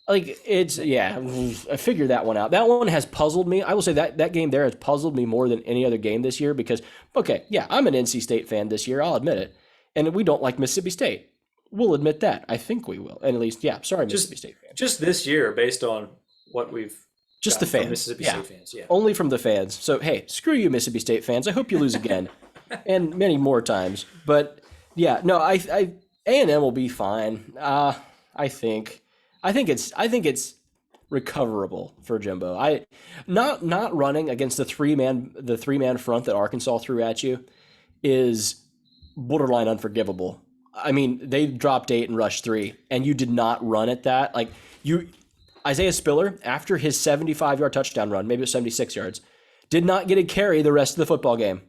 Like, I figured that one out. That one has puzzled me. I will say that game there has puzzled me more than any other game this year because, okay, yeah, I'm an NC State fan this year. I'll admit it. And we don't like Mississippi State. We'll admit that. I think we will. And at least, yeah, sorry, Mississippi State fans. Just this year, based on what we've just the fans. Mississippi State fans, yeah. Only from the fans. So, hey, screw you, Mississippi State fans. I hope you lose again. And many more times. But, yeah, no, A&M will be fine. I think it's recoverable for Jimbo. Not running against the three man front that Arkansas threw at you is borderline unforgivable. I mean, they dropped 8 and rushed 3, and you did not run at that. Like Isaiah Spiller, after his 75-yard touchdown run, maybe it was 76 yards, did not get a carry the rest of the football game.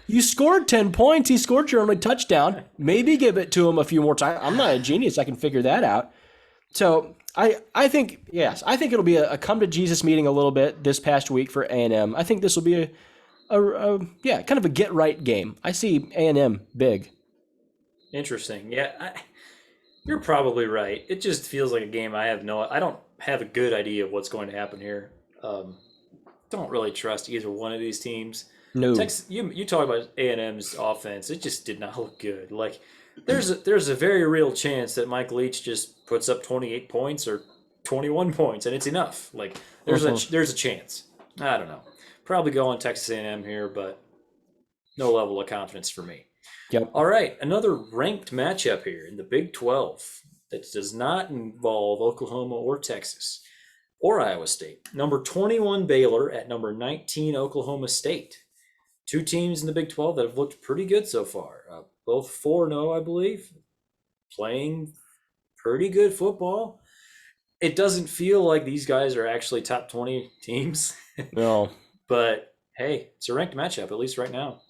You scored 10 points. He scored your only touchdown. Maybe give it to him a few more times. I'm not a genius. I can figure that out. So I think, yes, I think it'll be a come to Jesus meeting a little bit this past week for A&M. I think this will be kind of a get right game. I see A&M big. Interesting. Yeah, you're probably right. It just feels like a game I don't have a good idea of what's going to happen here. Don't really trust either one of these teams. No. You talk about A&M's offense. It just did not look good. Like there's a very real chance that Mike Leach just puts up 28 points or 21 points, and it's enough. Like there's a chance. I don't know. Probably go on Texas A&M here, but no level of confidence for me. Yep. All right, another ranked matchup here in the Big 12 that does not involve Oklahoma or Texas or Iowa State. Number 21 Baylor at number 19 Oklahoma State. Two teams in the Big 12 that have looked pretty good so far. Both 4-0, I believe, playing pretty good football. It doesn't feel like these guys are actually top 20 teams. No. But, hey, it's a ranked matchup, at least right now.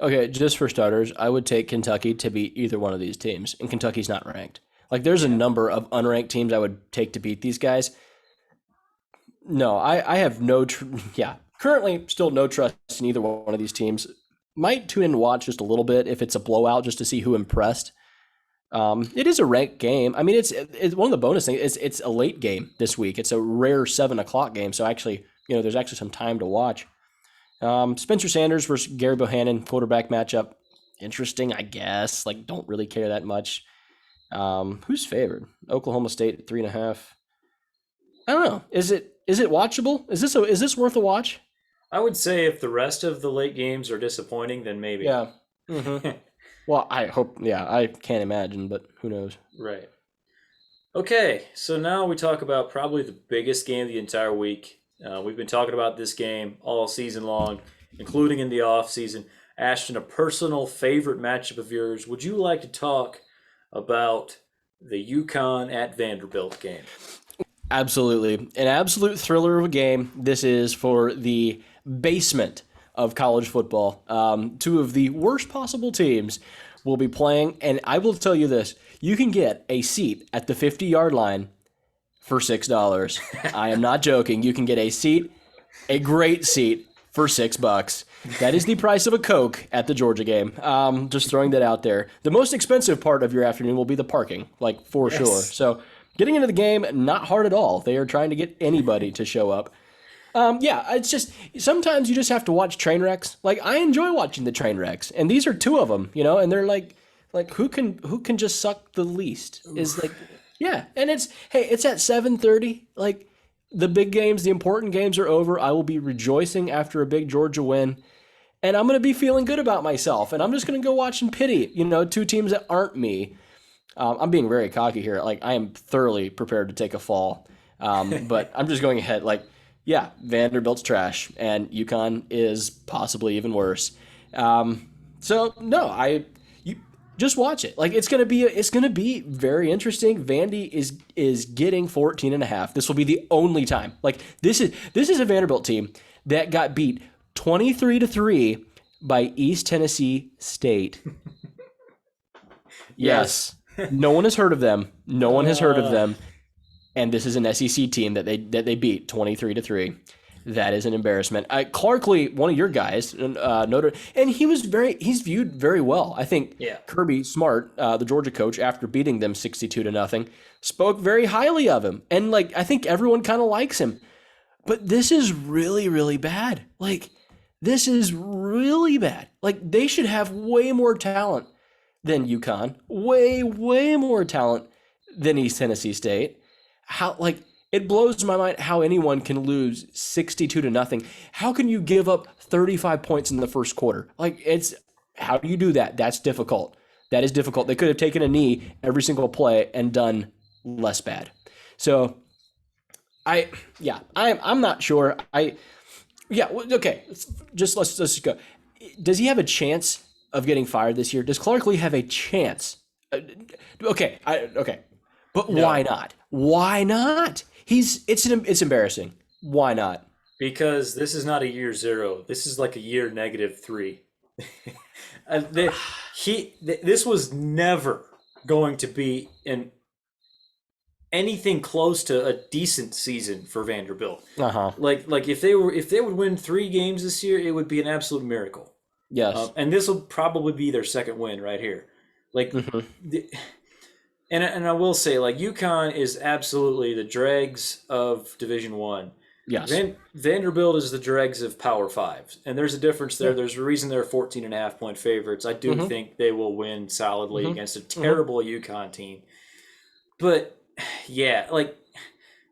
Okay, just for starters, I would take Kentucky to beat either one of these teams, and Kentucky's not ranked. Like, there's a number of unranked teams I would take to beat these guys. No, I have currently still no trust in either one of these teams. Might tune in and watch just a little bit if it's a blowout just to see who impressed. It is a ranked game. I mean, it's one of the bonus things. It's a late game this week. It's a rare 7:00 game, so actually, there's actually some time to watch. Spencer Sanders versus Gary Bohannon quarterback matchup. Interesting, I guess. Like, don't really care that much. Who's favored? Oklahoma State at 3.5. I don't know. Is it watchable? Is this worth a watch? I would say if the rest of the late games are disappointing, then maybe. Yeah. Mm-hmm. Well, I hope. Yeah, I can't imagine, but who knows? Right. Okay, so now we talk about probably the biggest game of the entire week. We've been talking about this game all season long, including in the off season. Ashton, a personal favorite matchup of yours. Would you like to talk about the UConn at Vanderbilt game? Absolutely. An absolute thriller of a game. This is for the basement of college football. Two of the worst possible teams will be playing. And I will tell you this, you can get a seat at the 50-yard line for $6. I am not joking. You can get a seat, a great seat, for $6. That is the price of a Coke at the Georgia game. Just throwing that out there. The most expensive part of your afternoon will be the parking, like for sure. So getting into the game, not hard at all. They are trying to get anybody to show up. Yeah, it's just sometimes you just have to watch train wrecks. Like I enjoy watching the train wrecks, and these are two of them, and they're like who can just suck the least is like yeah, and it's at 7:30. Like the big games, the important games are over. I will be rejoicing after a big Georgia win. And I'm going to be feeling good about myself. And I'm just going to go watch and pity, two teams that aren't me. I'm being very cocky here. Like, I am thoroughly prepared to take a fall. But I'm just going ahead. Like, yeah, Vanderbilt's trash. And UConn is possibly even worse. So, no, you just watch it. Like, it's going to be very interesting. Vandy is getting 14.5. This will be the only time. Like, this is a Vanderbilt team that got beat 23-3 by East Tennessee State. Yes. No one has heard of them. No one has heard of them. And this is an SEC team that they beat 23-3. That is an embarrassment. Clark Lee, one of your guys, Notre, and he's viewed very well. I think Kirby Smart, the Georgia coach, after beating them 62-0, spoke very highly of him. And I think everyone kind of likes him. But this is really, really bad. This is really bad. They should have way more talent than UConn. Way, way more talent than East Tennessee State. It blows my mind how anyone can lose 62-0. How can you give up 35 points in the first quarter? How do you do that? That's difficult. That is difficult. They could have taken a knee every single play and done less bad. So, I'm not sure. Okay. Let's just go. Does he have a chance of getting fired this year? Does Clark Lee have a chance? Okay. But no. Why not? Why not? It's embarrassing. Why not? Because this is not a year zero. This is like a year -3. This was never going to be anything close to a decent season for Vanderbilt. If they would win 3 games this year, it would be an absolute miracle. Yes. And this will probably be their second win right here. And I will say, UConn is absolutely the dregs of Division I. Yes. Vanderbilt is the dregs of Power 5. And there's a difference there. There's a reason they're 14.5-point favorites. I do think they will win solidly against a terrible UConn team. But yeah,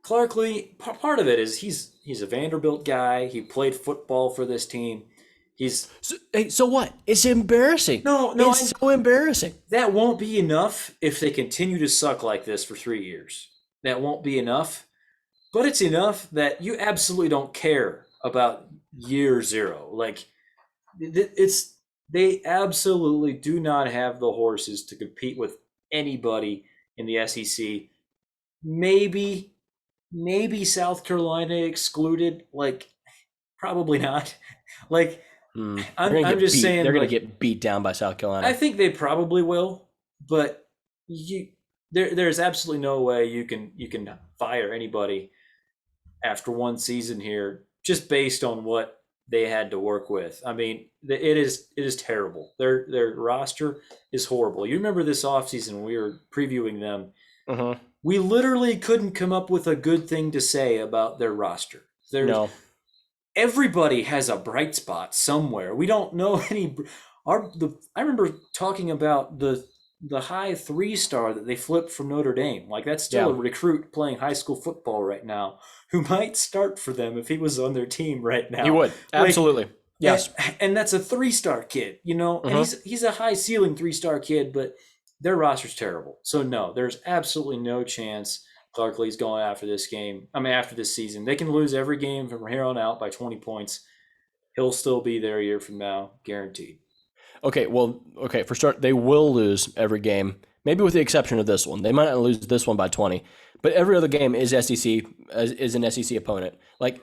Clark Lee, part of it is he's a Vanderbilt guy. He played football for this team. So what? It's embarrassing. No, it's so embarrassing. That won't be enough if they continue to suck like this for 3 years. That won't be enough. But it's enough that you absolutely don't care about year zero. They absolutely do not have the horses to compete with anybody in the SEC. Maybe South Carolina excluded. Probably not. I'm just saying they're going to get beat down by South Carolina. I think they probably will, but there's absolutely no way you can fire anybody after one season here just based on what they had to work with. I mean, it is terrible. Their roster is horrible. You remember this offseason when we were previewing them? We literally couldn't come up with a good thing to say about their roster. No. Everybody has a bright spot somewhere. We don't know any. I remember talking about the high 3-star that they flipped from Notre Dame. That's still a recruit playing high school football right now who might start for them if he was on their team right now. He would. Absolutely. Yes. And that's a 3-star kid, and he's a high ceiling 3-star kid, but their roster's terrible. So no, there's absolutely no chance Clark Lee's going after this game. After this season. They can lose every game from here on out by 20 points. He'll still be there a year from now, guaranteed. Okay, for start, they will lose every game, maybe with the exception of this one. They might not lose this one by 20, but every other game is an SEC opponent. Like,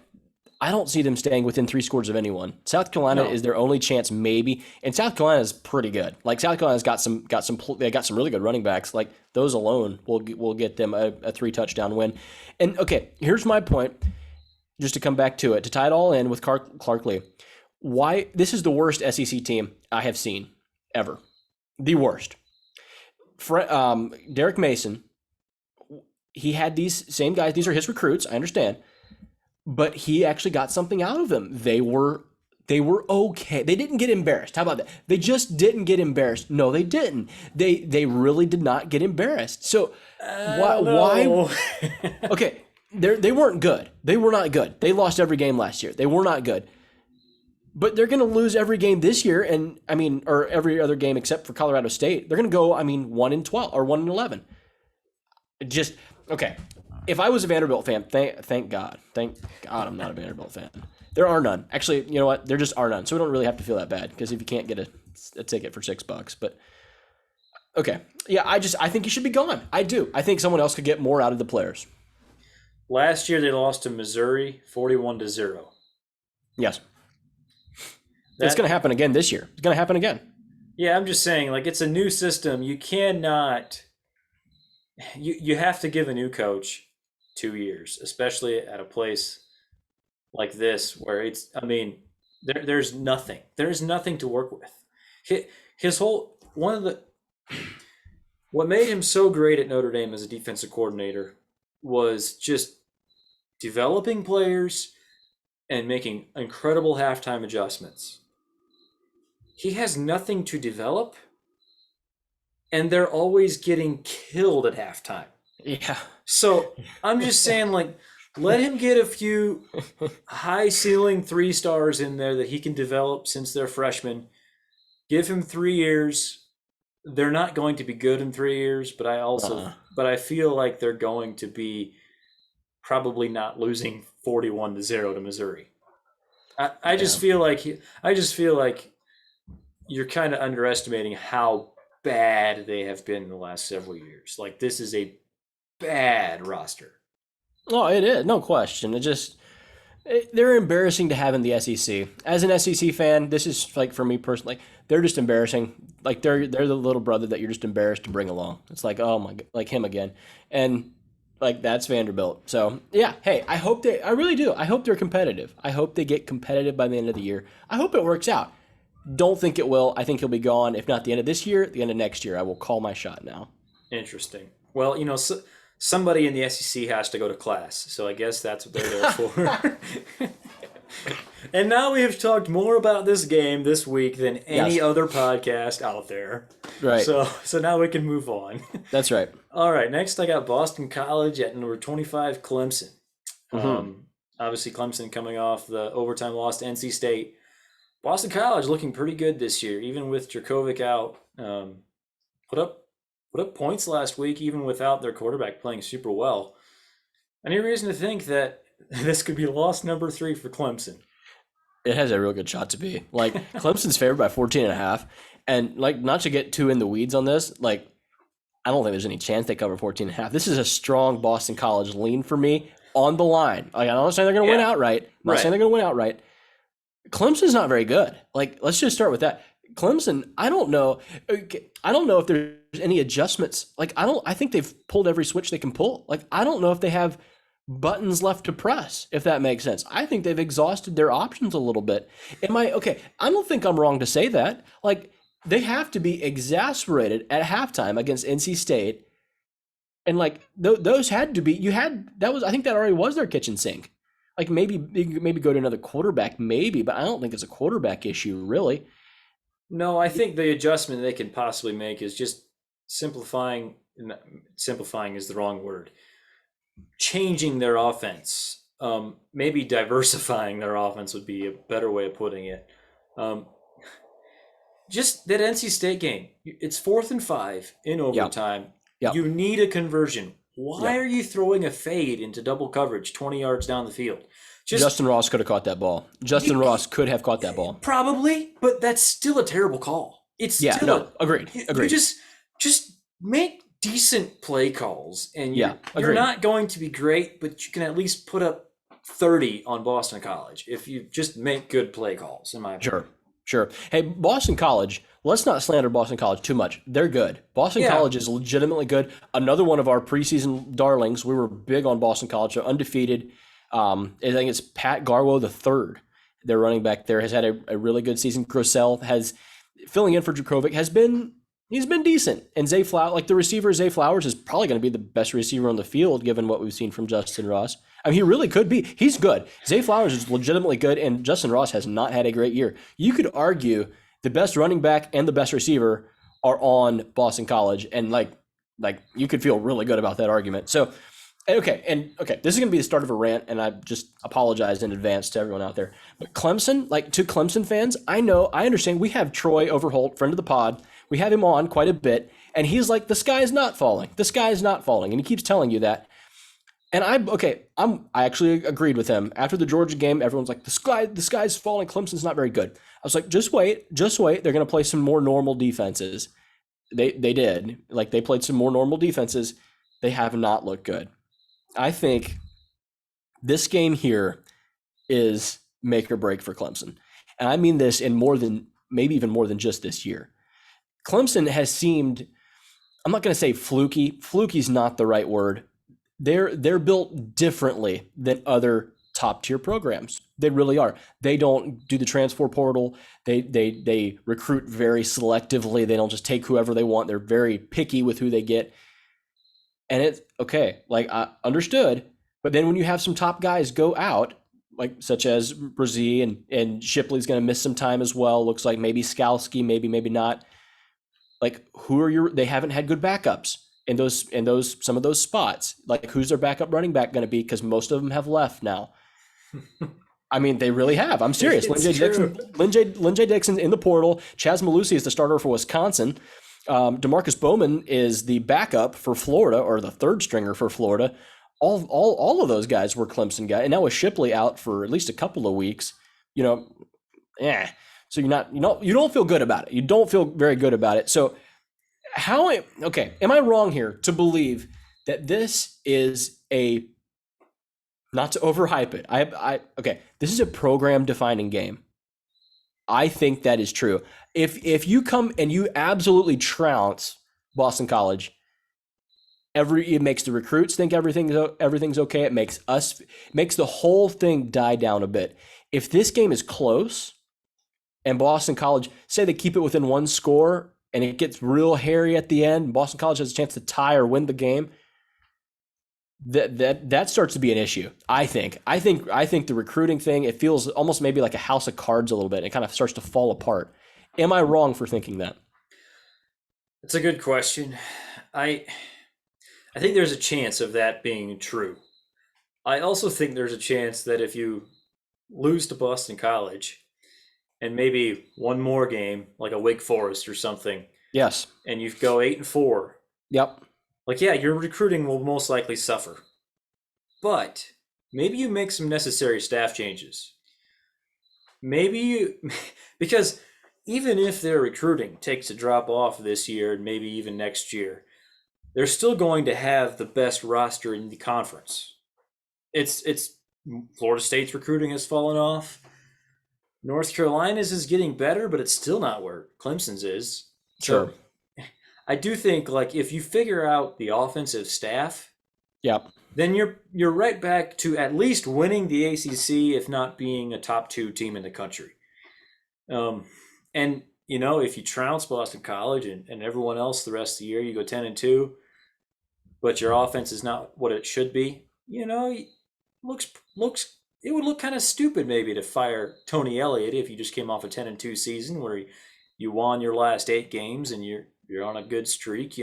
I don't see them staying within 3 scores of anyone. South Carolina is their only chance, maybe, and South Carolina is pretty good. Like, South Carolina's got some really good running backs. Like, those alone will get them a 3-touchdown win. And okay, here's my point. Just to come back to it, to tie it all in with Clark Lee, why this is the worst SEC team I have seen ever, the worst. Derek Mason, he had these same guys. These are his recruits. I understand, but he actually got something out of them. They were okay. They didn't get embarrassed. How about that? They just didn't get embarrassed. No, they didn't. They really did not get embarrassed. So why? Okay, they weren't good. They were not good. They lost every game last year. They were not good. But they're going to lose every game this year, or every other game except for Colorado State. They're going to go, 1-12 or 1-11. Just okay. If I was a Vanderbilt fan, thank God, I'm not a Vanderbilt fan. There are none. Actually, you know what? There just are none. So we don't really have to feel that bad because if you can't get a ticket for $6, but okay, yeah, I think you should be gone. I do. I think someone else could get more out of the players. Last year they lost to Missouri 41-0. Yes. It's going to happen again this year. It's going to happen again. Yeah, I'm just saying, like, it's a new system. You cannot – you have to give a new coach 2 years, especially at a place like this where it's – there's nothing. There's nothing to work with. His whole – what made him so great at Notre Dame as a defensive coordinator was just developing players and making incredible halftime adjustments. He has nothing to develop, and they're always getting killed at halftime. Yeah. So I'm just saying, like, let him get a few high-ceiling 3 stars in there that he can develop since they're freshmen. Give him 3 years. They're not going to be good in 3 years, but I feel like they're going to be probably not losing 41-0 to Missouri. I just feel like you're kind of underestimating how bad they have been in the last several years. Like, this is a bad roster. Oh, it is. No question. They're embarrassing to have in the SEC. As an SEC fan, this is, like, for me personally, they're just embarrassing. Like, they're the little brother that you're just embarrassed to bring along. It's like, oh my, like him again. And like, that's Vanderbilt. So yeah, hey, I really do. I hope they're competitive. I hope they get competitive by the end of the year. I hope it works out. Don't think it will. I think he'll be gone. If not the end of this year, the end of next year. I will call my shot now. Interesting. Well, somebody in the SEC has to go to class, so I guess that's what they're there for. And now we have talked more about this game this week than any other podcast out there. Right. So now we can move on. That's right. All right. Next, I got Boston College at number 25, Clemson. Mm-hmm. Obviously, Clemson coming off the overtime loss to NC State. Boston College looking pretty good this year, even with Djokovic out. Put up points last week, even without their quarterback playing super well. Any reason to think that this could be loss number 3 for Clemson? It has a real good shot to be. Like, Clemson's favored by 14.5. And, like, not to get too in the weeds on this, like, I don't think there's any chance they cover 14.5. This is a strong Boston College lean for me on the line. Like, I'm not saying they're going to win outright. I'm not saying they're going to win outright. Clemson's not very good. Like, let's just start with that. Clemson, I don't know if there's any adjustments. Like, I think they've pulled every switch they can pull. Like, I don't know if they have buttons left to press, if that makes sense. I think they've exhausted their options a little bit. I don't think I'm wrong to say that. Like, they have to be exasperated at halftime against NC State. And like, those had to be, I think that already was their kitchen sink. Like, maybe go to another quarterback, maybe, but I don't think it's a quarterback issue, really. No, I think the adjustment they can possibly make is just simplifying. Simplifying is the wrong word. Changing their offense. Maybe diversifying their offense would be a better way of putting it. Just that NC State game. It's 4th and 5 in overtime. Yep. You need a conversion. Why are you throwing a fade into double coverage 20 yards down the field? Justin Ross could have caught that ball. Ross could have caught that ball. Probably, but that's still a terrible call. Agreed. You just make decent play calls, and Yeah, you're agreed. not going to be great, but you can at least put up 30 on Boston College if you just make good play calls, in my opinion. Sure, sure. Hey, Boston College, let's not slander Boston College too much. They're good. Boston Yeah, College is legitimately good. Another one of our preseason darlings. We were big on Boston College. They're undefeated. I think it's Pat Garwo the third. Their running back there has had a really good season. Grosel has filling in for Djokovic he's been decent. And Zay Flowers, like the receiver Zay Flowers, is probably going to be the best receiver on the field given what we've seen from Justin Ross. I mean, he really could be. He's good. Zay Flowers is legitimately good, and Justin Ross has not had a great year. You could argue the best running back and the best receiver are on Boston College, and like you could feel really good about that argument. So, okay, this is going to be the start of a rant, and I just apologize in advance to everyone out there. But Clemson, like to Clemson fans, I understand. We have Troy Overholt, friend of the pod. We have him on quite a bit, and he's like, the sky is not falling. The sky is not falling, and he keeps telling you that. And I actually agreed with him. After the Georgia game, everyone's like, the sky's falling, Clemson's not very good. I was like, just wait. They're gonna play some more normal defenses. They did. Like they played some more normal defenses. They have not looked good. I think this game here is make or break for Clemson. And I mean this in maybe even more than just this year. Clemson has seemed, I'm not gonna say fluky. Fluky's not the right word. They're built differently than other top tier programs. They really are. They don't do the transfer portal. They recruit very selectively. They don't just take whoever they want. They're very picky with who they get. And it's okay, like I understood. But then when you have some top guys go out, like such as Brzee and Shipley's going to miss some time as well. Looks like maybe Skalski, maybe not. Like who are they haven't had good backups in those some of those spots. Like who's their backup running back going to be? Because most of them have left now. I mean, they really have. I'm serious. Lynn J. Dixon's in the portal. Chaz Malusi is the starter for Wisconsin. Demarcus Bowman is the backup for Florida, or the third stringer for Florida. All of those guys were Clemson guys, and now with Shipley out for at least a couple of weeks, so you don't feel good about it. You don't feel very good about it. So am I wrong here to believe that this is not to overhype it. This is a program defining game. I think that is true. If you come and you absolutely trounce Boston College, it makes the recruits think everything's okay. It makes the whole thing die down a bit. If this game is close and Boston College, say they keep it within one score and it gets real hairy at the end, Boston College has a chance to tie or win the game, that starts to be an issue. I think the recruiting thing, it feels almost maybe like a house of cards a little bit. It kind of starts to fall apart. Am I wrong for thinking that? it's a good question. I think there's a chance of that being true. I also think there's a chance that if you lose to Boston College and maybe one more game, like a Wake Forest or something, Yes. and you go 8-4, Yep. your recruiting will most likely suffer. But maybe you make some necessary staff changes. Because even if their recruiting takes a drop off this year and maybe even next year, they're still going to have the best roster in the conference. It's Florida State's recruiting has fallen off. North Carolina's is getting better, but it's still not where Clemson's is. Sure. So I do think if you figure out the offensive staff, Yep. then you're right back to at least winning the ACC, if not being a top 2 team in the country. And if you trounce Boston College and everyone else the rest of the year, you go 10-2, but your offense is not what it should be. It would look kind of stupid maybe to fire Tony Elliott if you just came off a 10-2 season where you won your last 8 games and you're on a good streak.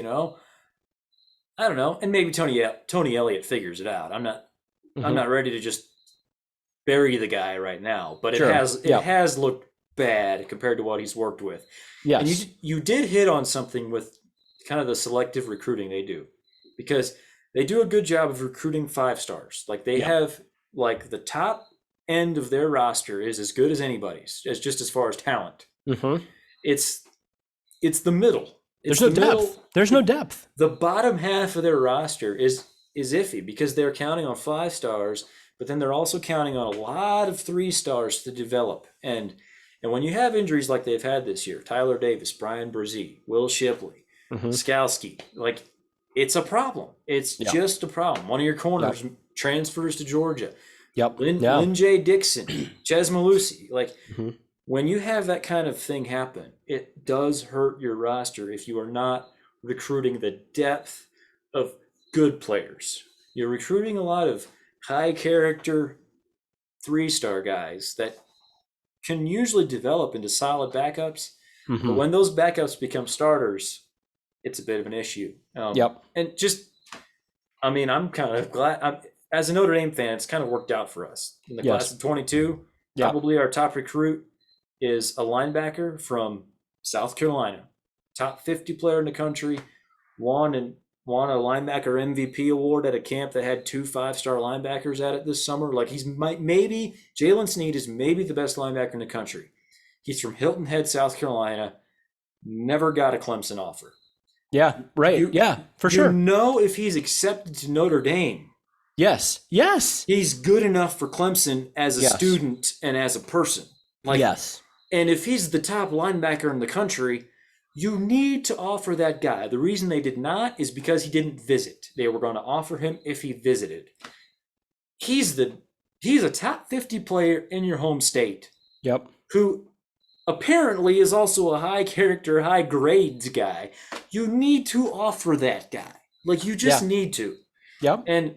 I don't know, and maybe Tony Elliott figures it out. I'm not ready to just bury the guy right now, but Sure. it has looked bad compared to what he's worked with. Yes. And you did hit on something with kind of the selective recruiting they do, because they do a good job of recruiting 5-stars. Like they have the top end of their roster is as good as anybody's, as far as talent. Mm-hmm. It's the middle. There's no depth. There's no depth. The bottom half of their roster is iffy because they're counting on 5 stars, but then they're also counting on a lot of 3 stars to develop. And when you have injuries like they've had this year, Tyler Davis, Brian Brzee, Will Shipley, Skalski, like it's a problem. It's just a problem. One of your corners transfers to Georgia. Lynn J. Dixon, Ches Malusi, like when you have that kind of thing happen, it does hurt your roster if you are not recruiting the depth of good players. You're recruiting a lot of high character 3-star guys that can usually develop into solid backups. But when those backups become starters, it's a bit of an issue. And just, I mean, I'm kind of glad. As a Notre Dame fan, it's kind of worked out for us. In the class of 22, probably our top recruit is a linebacker from South Carolina, top 50 player in the country, won a linebacker MVP award at a camp that had 2 5-star linebackers at it this summer. Like maybe Jalen Sneed is maybe the best linebacker in the country. He's from Hilton Head, South Carolina, never got a Clemson offer. Yeah, right. For sure. You know, if he's accepted to Notre Dame, yes, he's good enough for Clemson as a student and as a person. And if he's the top linebacker in the country, you need to offer that guy. The reason they did not is because he didn't visit. They were going to offer him if he visited. He's a top 50 player in your home state. Who apparently is also a high character, high grades guy. You need to offer that guy. Like you just need to. And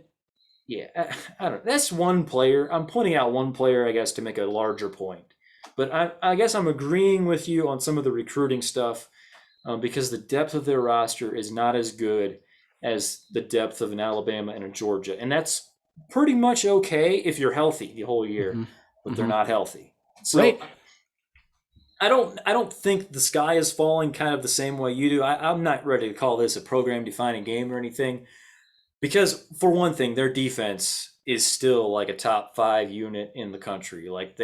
I don't know. That's one player. I'm pointing out one player, I guess, to make a larger point. But I guess I'm agreeing with you on some of the recruiting stuff because the depth of their roster is not as good as the depth of an Alabama and a Georgia. And that's pretty much okay if you're healthy the whole year, but they're not healthy. So I don't think the sky is falling kind of the same way you do. I'm not ready to call this a program-defining game or anything because, for one thing, their defense is still like a top 5 unit in the country. Like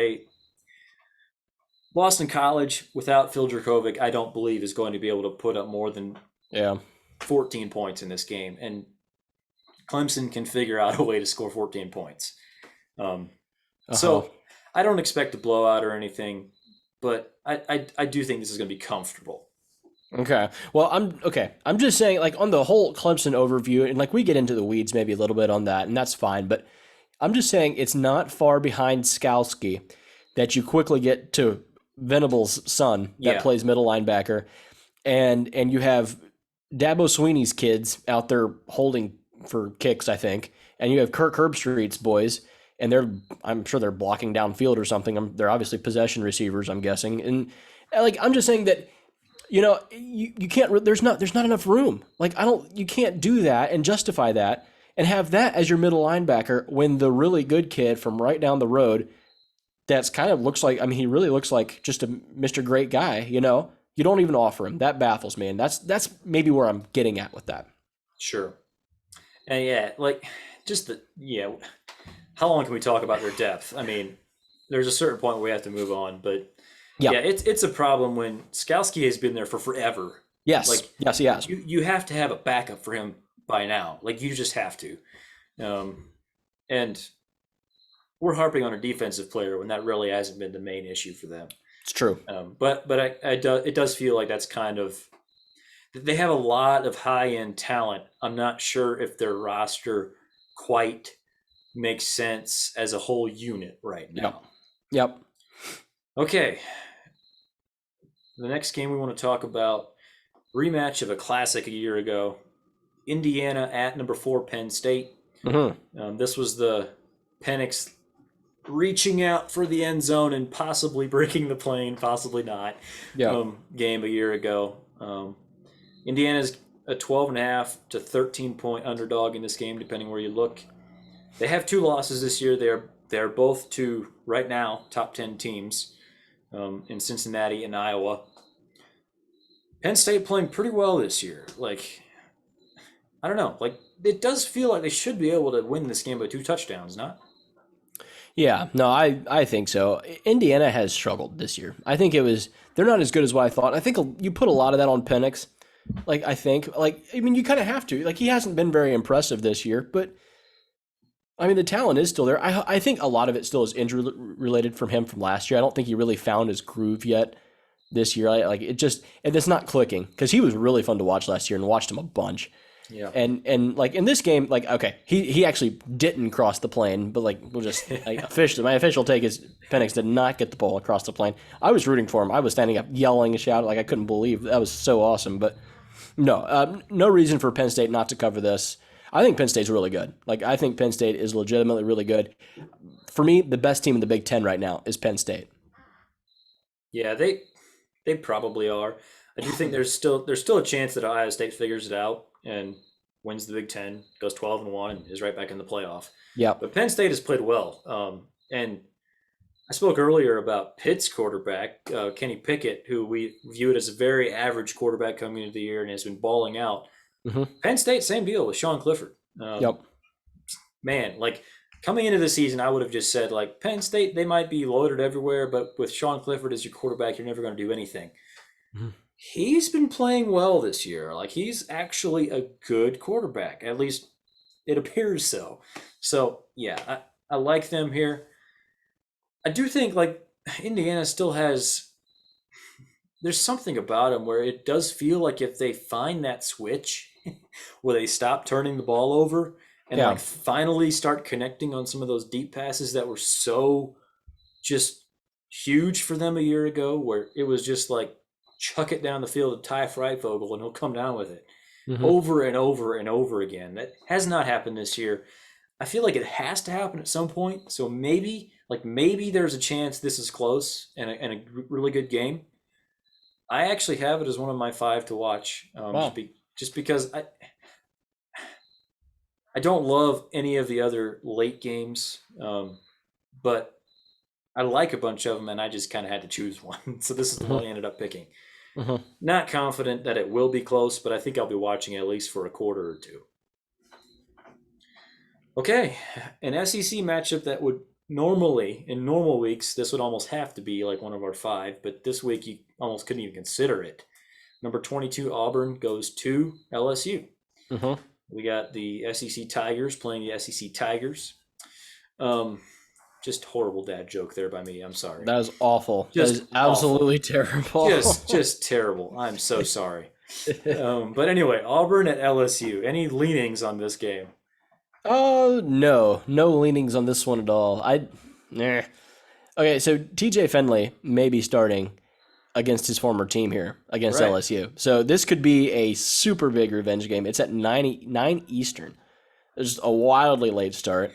Boston College, without Phil Dracovic, I don't believe is going to be able to put up more than 14 points in this game. And Clemson can figure out a way to score 14 points. So I don't expect a blowout or anything, but I do think this is going to be comfortable. Okay. Well, I'm just saying, like, on the whole Clemson overview, and like we get into the weeds maybe a little bit on that, and that's fine, but I'm just saying it's not far behind Skalski that you quickly get to Venable's son that plays middle linebacker, and you have Dabo Sweeney's kids out there holding for kicks, I think, and you have Kirk Herbstreit's boys, and I'm sure they're blocking downfield or something. They're obviously possession receivers, I'm guessing, and like I'm just saying that you can't. There's not enough room. Like you can't do that and justify that and have that as your middle linebacker when the really good kid from right down the road. That's kind of looks like, I mean, he really looks like just a Mr. Great guy, you don't even offer him. That baffles me. And that's maybe where I'm getting at with that. Sure. And how long can we talk about their depth? I mean, there's a certain point where we have to move on, but it's a problem when Skalski has been there for forever. Yes. Yes, he has. You have to have a backup for him by now. Like you just have to. And we're harping on a defensive player when that really hasn't been the main issue for them. It's true. But it does feel like that's kind of – they have a lot of high-end talent. I'm not sure if their roster quite makes sense as a whole unit right now. Yep. Okay. The next game we want to talk about, rematch of a classic a year ago, Indiana at number 4 Penn State. This was the Penix reaching out for the end zone and possibly breaking the plane, possibly not, game a year ago. Indiana's a 12.5 to 13-point underdog in this game, depending where you look. They have 2 losses this year. They're both to, right now, top 10 teams in Cincinnati and Iowa. Penn State playing pretty well this year. Like, I don't know. Like, it does feel like they should be able to win this game by 2 touchdowns, not? Yeah, no, I think so. Indiana has struggled this year. I think they're not as good as what I thought. I think you put a lot of that on Penix. Like, I think, like, I mean, you kind of have to. Like, he hasn't been very impressive this year, but I mean, the talent is still there. I think a lot of it still is injury related from him from last year. I don't think he really found his groove yet this year. Like, it's not clicking because he was really fun to watch last year and watched him a bunch. Yeah. And like in this game, like, okay, he actually didn't cross the plane, but like we'll just like, officially, my official take is Penix did not get the ball across the plane. I was rooting for him. I was standing up yelling and shouting like I couldn't believe that was so awesome. But no, no reason for Penn State not to cover this. I think Penn State's really good. Like, I think Penn State is legitimately really good. For me, the best team in the Big Ten right now is Penn State. Yeah, they probably are. I do think there's still a chance that Ohio State figures it out and wins the Big Ten, goes 12-1, and is right back in the playoff. Yeah. But Penn State has played well. And I spoke earlier about Pitt's quarterback, Kenny Pickett, who we viewed as a very average quarterback coming into the year and has been balling out. Mm-hmm. Penn State, same deal with Sean Clifford. Yep. Man, like coming into the season, I would have just said, like, Penn State, they might be loaded everywhere, but with Sean Clifford as your quarterback, you're never going to do anything. Mm-hmm. He's been playing well this year. Like, he's actually a good quarterback. At least it appears so. So, yeah, I like them here. I do think, like, Indiana still has, there's something about them where it does feel like if they find that switch where they stop turning the ball over and, Yeah. like, finally start connecting on some of those deep passes that were so just huge for them a year ago, where it was just like, chuck it down the field to Ty Freifogel and he'll come down with it Mm-hmm. over and over and over again. That has not happened this year. I feel like it has to happen at some point. So maybe there's a chance this is close and a really good game. I actually have it as one of my 5 to watch, Wow. just because I don't love any of the other late games, but I like a bunch of them, and I just kind of had to choose one. So this is the one I ended up picking. Mm-hmm. Not confident that it will be close, but I think I'll be watching at least for a quarter or two. Okay, an SEC matchup that would normally, in normal weeks, this would almost have to be like one of our 5, but this week you almost couldn't even consider it. Number 22, Auburn goes to LSU. Mm-hmm. We got the SEC Tigers playing the SEC Tigers. Just horrible dad joke there by me. I'm sorry. That is awful. Just that is absolutely terrible. Just terrible. I'm so sorry. But anyway, Auburn at LSU. Any leanings on this game? Oh, no leanings on this one at all. Nah. Okay, so TJ Fenley may be starting against his former team here against Right. LSU. So this could be a super big revenge game. It's at 9 Eastern. It's a wildly late start.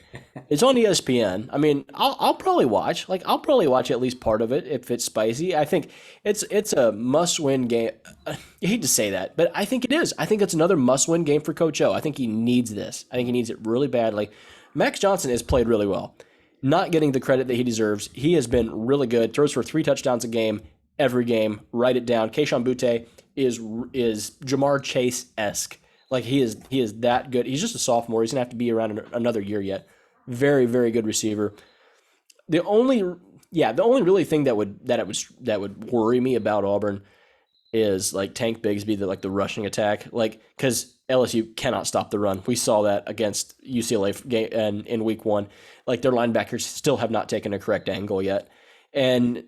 It's on ESPN. I mean, I'll probably watch. Like, I'll probably watch at least part of it if it's spicy. I think it's a must-win game. I hate to say that, but I think it is. I think it's another must-win game for Coach O. I think he needs this. I think he needs it really badly. Max Johnson has played really well, not getting the credit that he deserves. He has been really good. Throws for 3 touchdowns a game, every game. Write it down. Keishon Butte is Jamar Chase-esque. Like, he is that good. He's just a sophomore. He's gonna have to be around another year yet. Very, very good receiver. The only really thing that would worry me about Auburn is like Tank Bigsby, the rushing attack, like, because LSU cannot stop the run. We saw that against UCLA game and in week 1. Like, their linebackers still have not taken a correct angle yet, and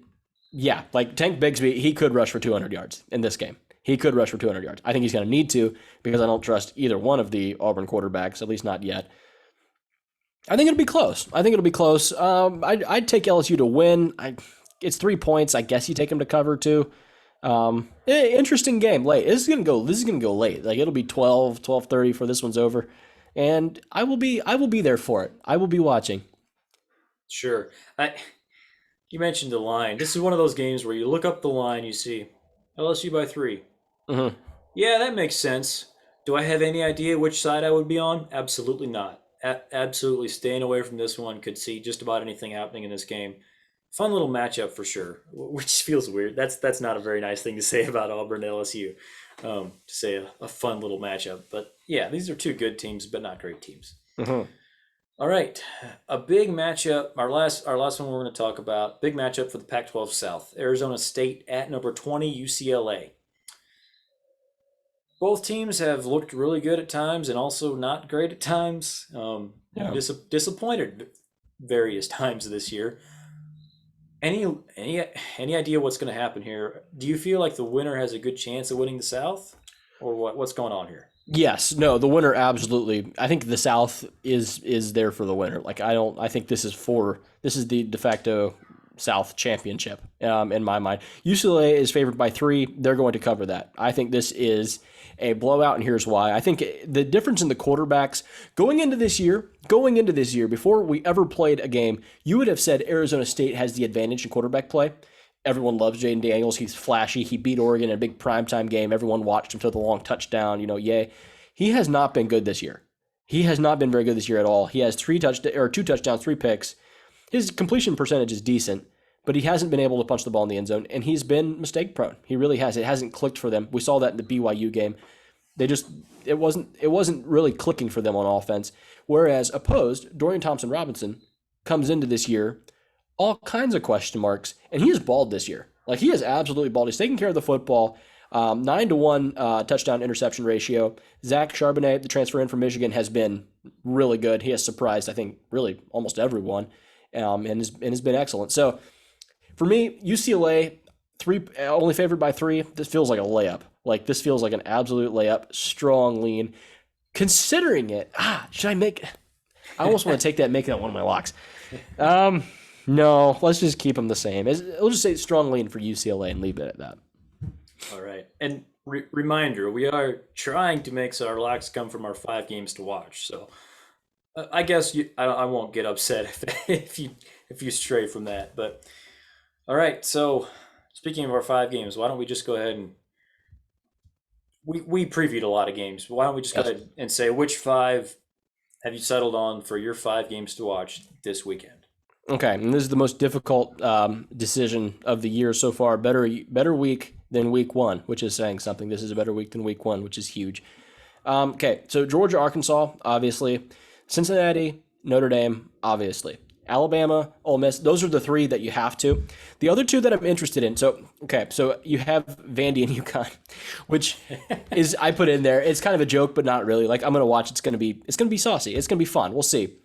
yeah, like Tank Bigsby, he could rush for 200 yards in this game. He could rush for 200 yards. I think he's going to need to because I don't trust either one of the Auburn quarterbacks, at least not yet. I think it'll be close. I'd take LSU to win. It's 3 points. I guess you take them to cover too. Interesting game late. This is gonna go late. Like, it'll be 12:30 for this one's over, and I will be there for it. I will be watching. Sure. You mentioned the line. This is one of those games where you look up the line, you see LSU by 3. Mm-hmm. Yeah, that makes sense. Do I have any idea which side I would be on? Absolutely not. Absolutely staying away from this one. Could see just about anything happening in this game. Fun little matchup for sure, which feels weird. That's not a very nice thing to say about Auburn and LSU. To say a fun little matchup. But yeah, these are 2 good teams, but not great teams. Mm-hmm. All right, a big matchup. Our last one we're going to talk about. Big matchup for the Pac-12 South. Arizona State at number 20 UCLA. both teams have looked really good at times and also not great at times. Yeah. Disappointed various times this year. Any any any idea what's going to happen here? Do you feel like the winner has a good chance of winning the South, or what's going on here? Yes, no, the winner absolutely. I think the South is there for the winner. Like I don't. I think this is the de facto South championship in my mind. UCLA is favored by 3. They're going to cover that. I think this is a blowout, and here's why. I think the difference in the quarterbacks going into this year, before we ever played a game, you would have said Arizona State has the advantage in quarterback play. Everyone loves Jaden Daniels. He's flashy. He beat Oregon in a big primetime game. Everyone watched him throw the long touchdown. Yay. He has not been good this year. He has not been very good this year at all. He has 2 touchdowns, 3 picks. His completion percentage is decent, but he hasn't been able to punch the ball in the end zone, and he's been mistake prone. He really has. It hasn't clicked for them. We saw that in the BYU game. It wasn't really clicking for them on offense. Whereas opposed, Dorian Thompson-Robinson comes into this year all kinds of question marks, and he has balled this year. Like he has absolutely balled. He's taking care of the football. 9-1 touchdown interception ratio. Zach Charbonnet, the transfer in from Michigan, has been really good. He has surprised, I think, really almost everyone, and has been excellent. So for me, UCLA only favored by 3. This feels like a layup. Like this feels like an absolute layup. Strong lean. Considering it, should I make? I almost want to take that and make that one of my locks. No, let's just keep them the same. We'll just say strong lean for UCLA and leave it at that. All right. And reminder, we are trying to make our locks come from our 5 games to watch. So I guess I won't get upset if you stray from that. But all right. So speaking of our 5 games, why don't we just go ahead and we previewed a lot of games. Why don't we just go ahead and say which 5 have you settled on for your 5 games to watch this weekend? Okay, and this is the most difficult decision of the year so far. Better week than week 1, which is saying something. This is a better week than week 1, which is huge. Okay, so Georgia, Arkansas, obviously. Cincinnati, Notre Dame, obviously. Alabama, Ole Miss. Those are the 3 that you have to. The other 2 that I'm interested in. So you have Vandy and UConn, which is I put in there. It's kind of a joke, but not really. Like I'm gonna watch. It's gonna be saucy. It's gonna be fun. We'll see.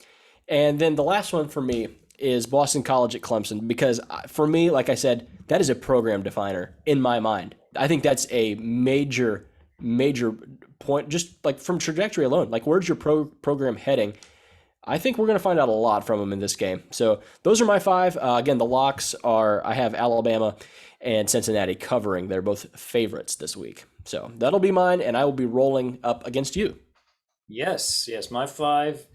And then the last one for me is Boston College at Clemson, because for me, like I said, that is a program definer in my mind. I think that's a major point, just like from trajectory alone. Like, where's your program heading? I think we're going to find out a lot from them in this game. So those are my 5. Again, the locks are, I have Alabama and Cincinnati covering. They're both favorites this week. So that'll be mine, and I will be rolling up against you. Yes, my 5.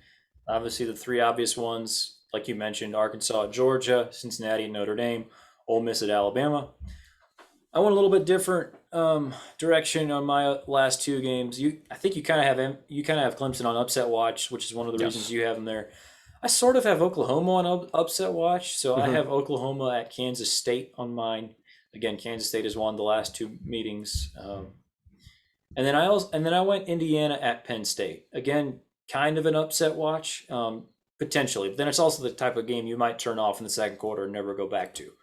Obviously, the 3 obvious ones, like you mentioned, Arkansas at Georgia, Cincinnati at Notre Dame, Ole Miss at Alabama. I went a little bit different direction on my last 2 games. I think you kind of have Clemson on upset watch, which is one of the reasons you have them there. I sort of have Oklahoma on upset watch, so I have Oklahoma at Kansas State on mine. Again, Kansas State has won the last 2 meetings, and then I went Indiana at Penn State. Again, kind of an upset watch. Potentially, but then it's also the type of game you might turn off in the second quarter and never go back to.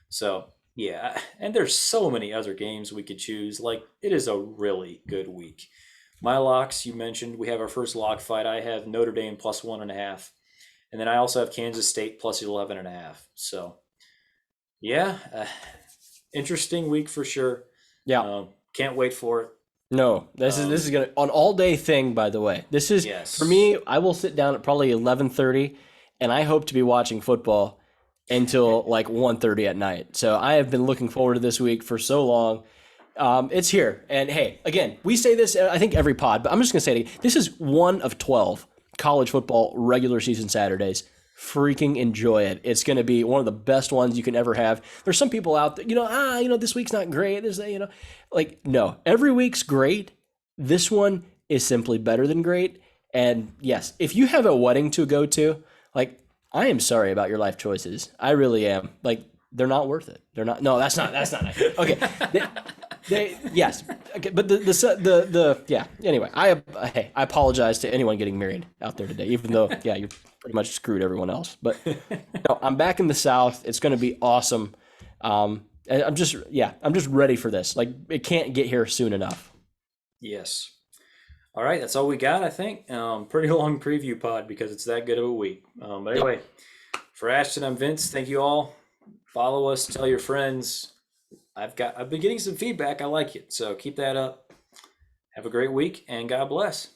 So, yeah, and there's so many other games we could choose. Like, it is a really good week. My locks, you mentioned, we have our first lock fight. I have Notre Dame plus 1.5. And then I also have Kansas State plus 11.5. So, yeah, interesting week for sure. Yeah. Can't wait for it. No, this is gonna an all day thing. By the way, this is for me. I will sit down at probably 11:30, and I hope to be watching football until like 1:30 at night. So I have been looking forward to this week for so long. It's here, and hey, again, we say this I think every pod, but I'm just gonna say it again. This is one of 12 college football regular season Saturdays. Freaking enjoy it. It's going to be one of the best ones you can ever have. There's some people out there, this week's not great. There's, no, every week's great. This one is simply better than great. And yes, if you have a wedding to go to, like, I am sorry about your life choices. I really am. Like, they're not worth it. They're not. No, that's not nice. Okay. Yes. Okay. But yeah. Anyway, I apologize to anyone getting married out there today, even though, yeah, you're pretty much screwed everyone else. But no, I'm back in the South. It's going to be awesome. And I'm just ready for this. Like, it can't get here soon enough. Yes. All right, that's all we got, I think. Pretty long preview pod because it's that good of a week. But anyway, for Ashton, I'm Vince. Thank you all. Follow us, tell your friends. I've been getting some feedback. I like it. So keep that up. Have a great week and God bless.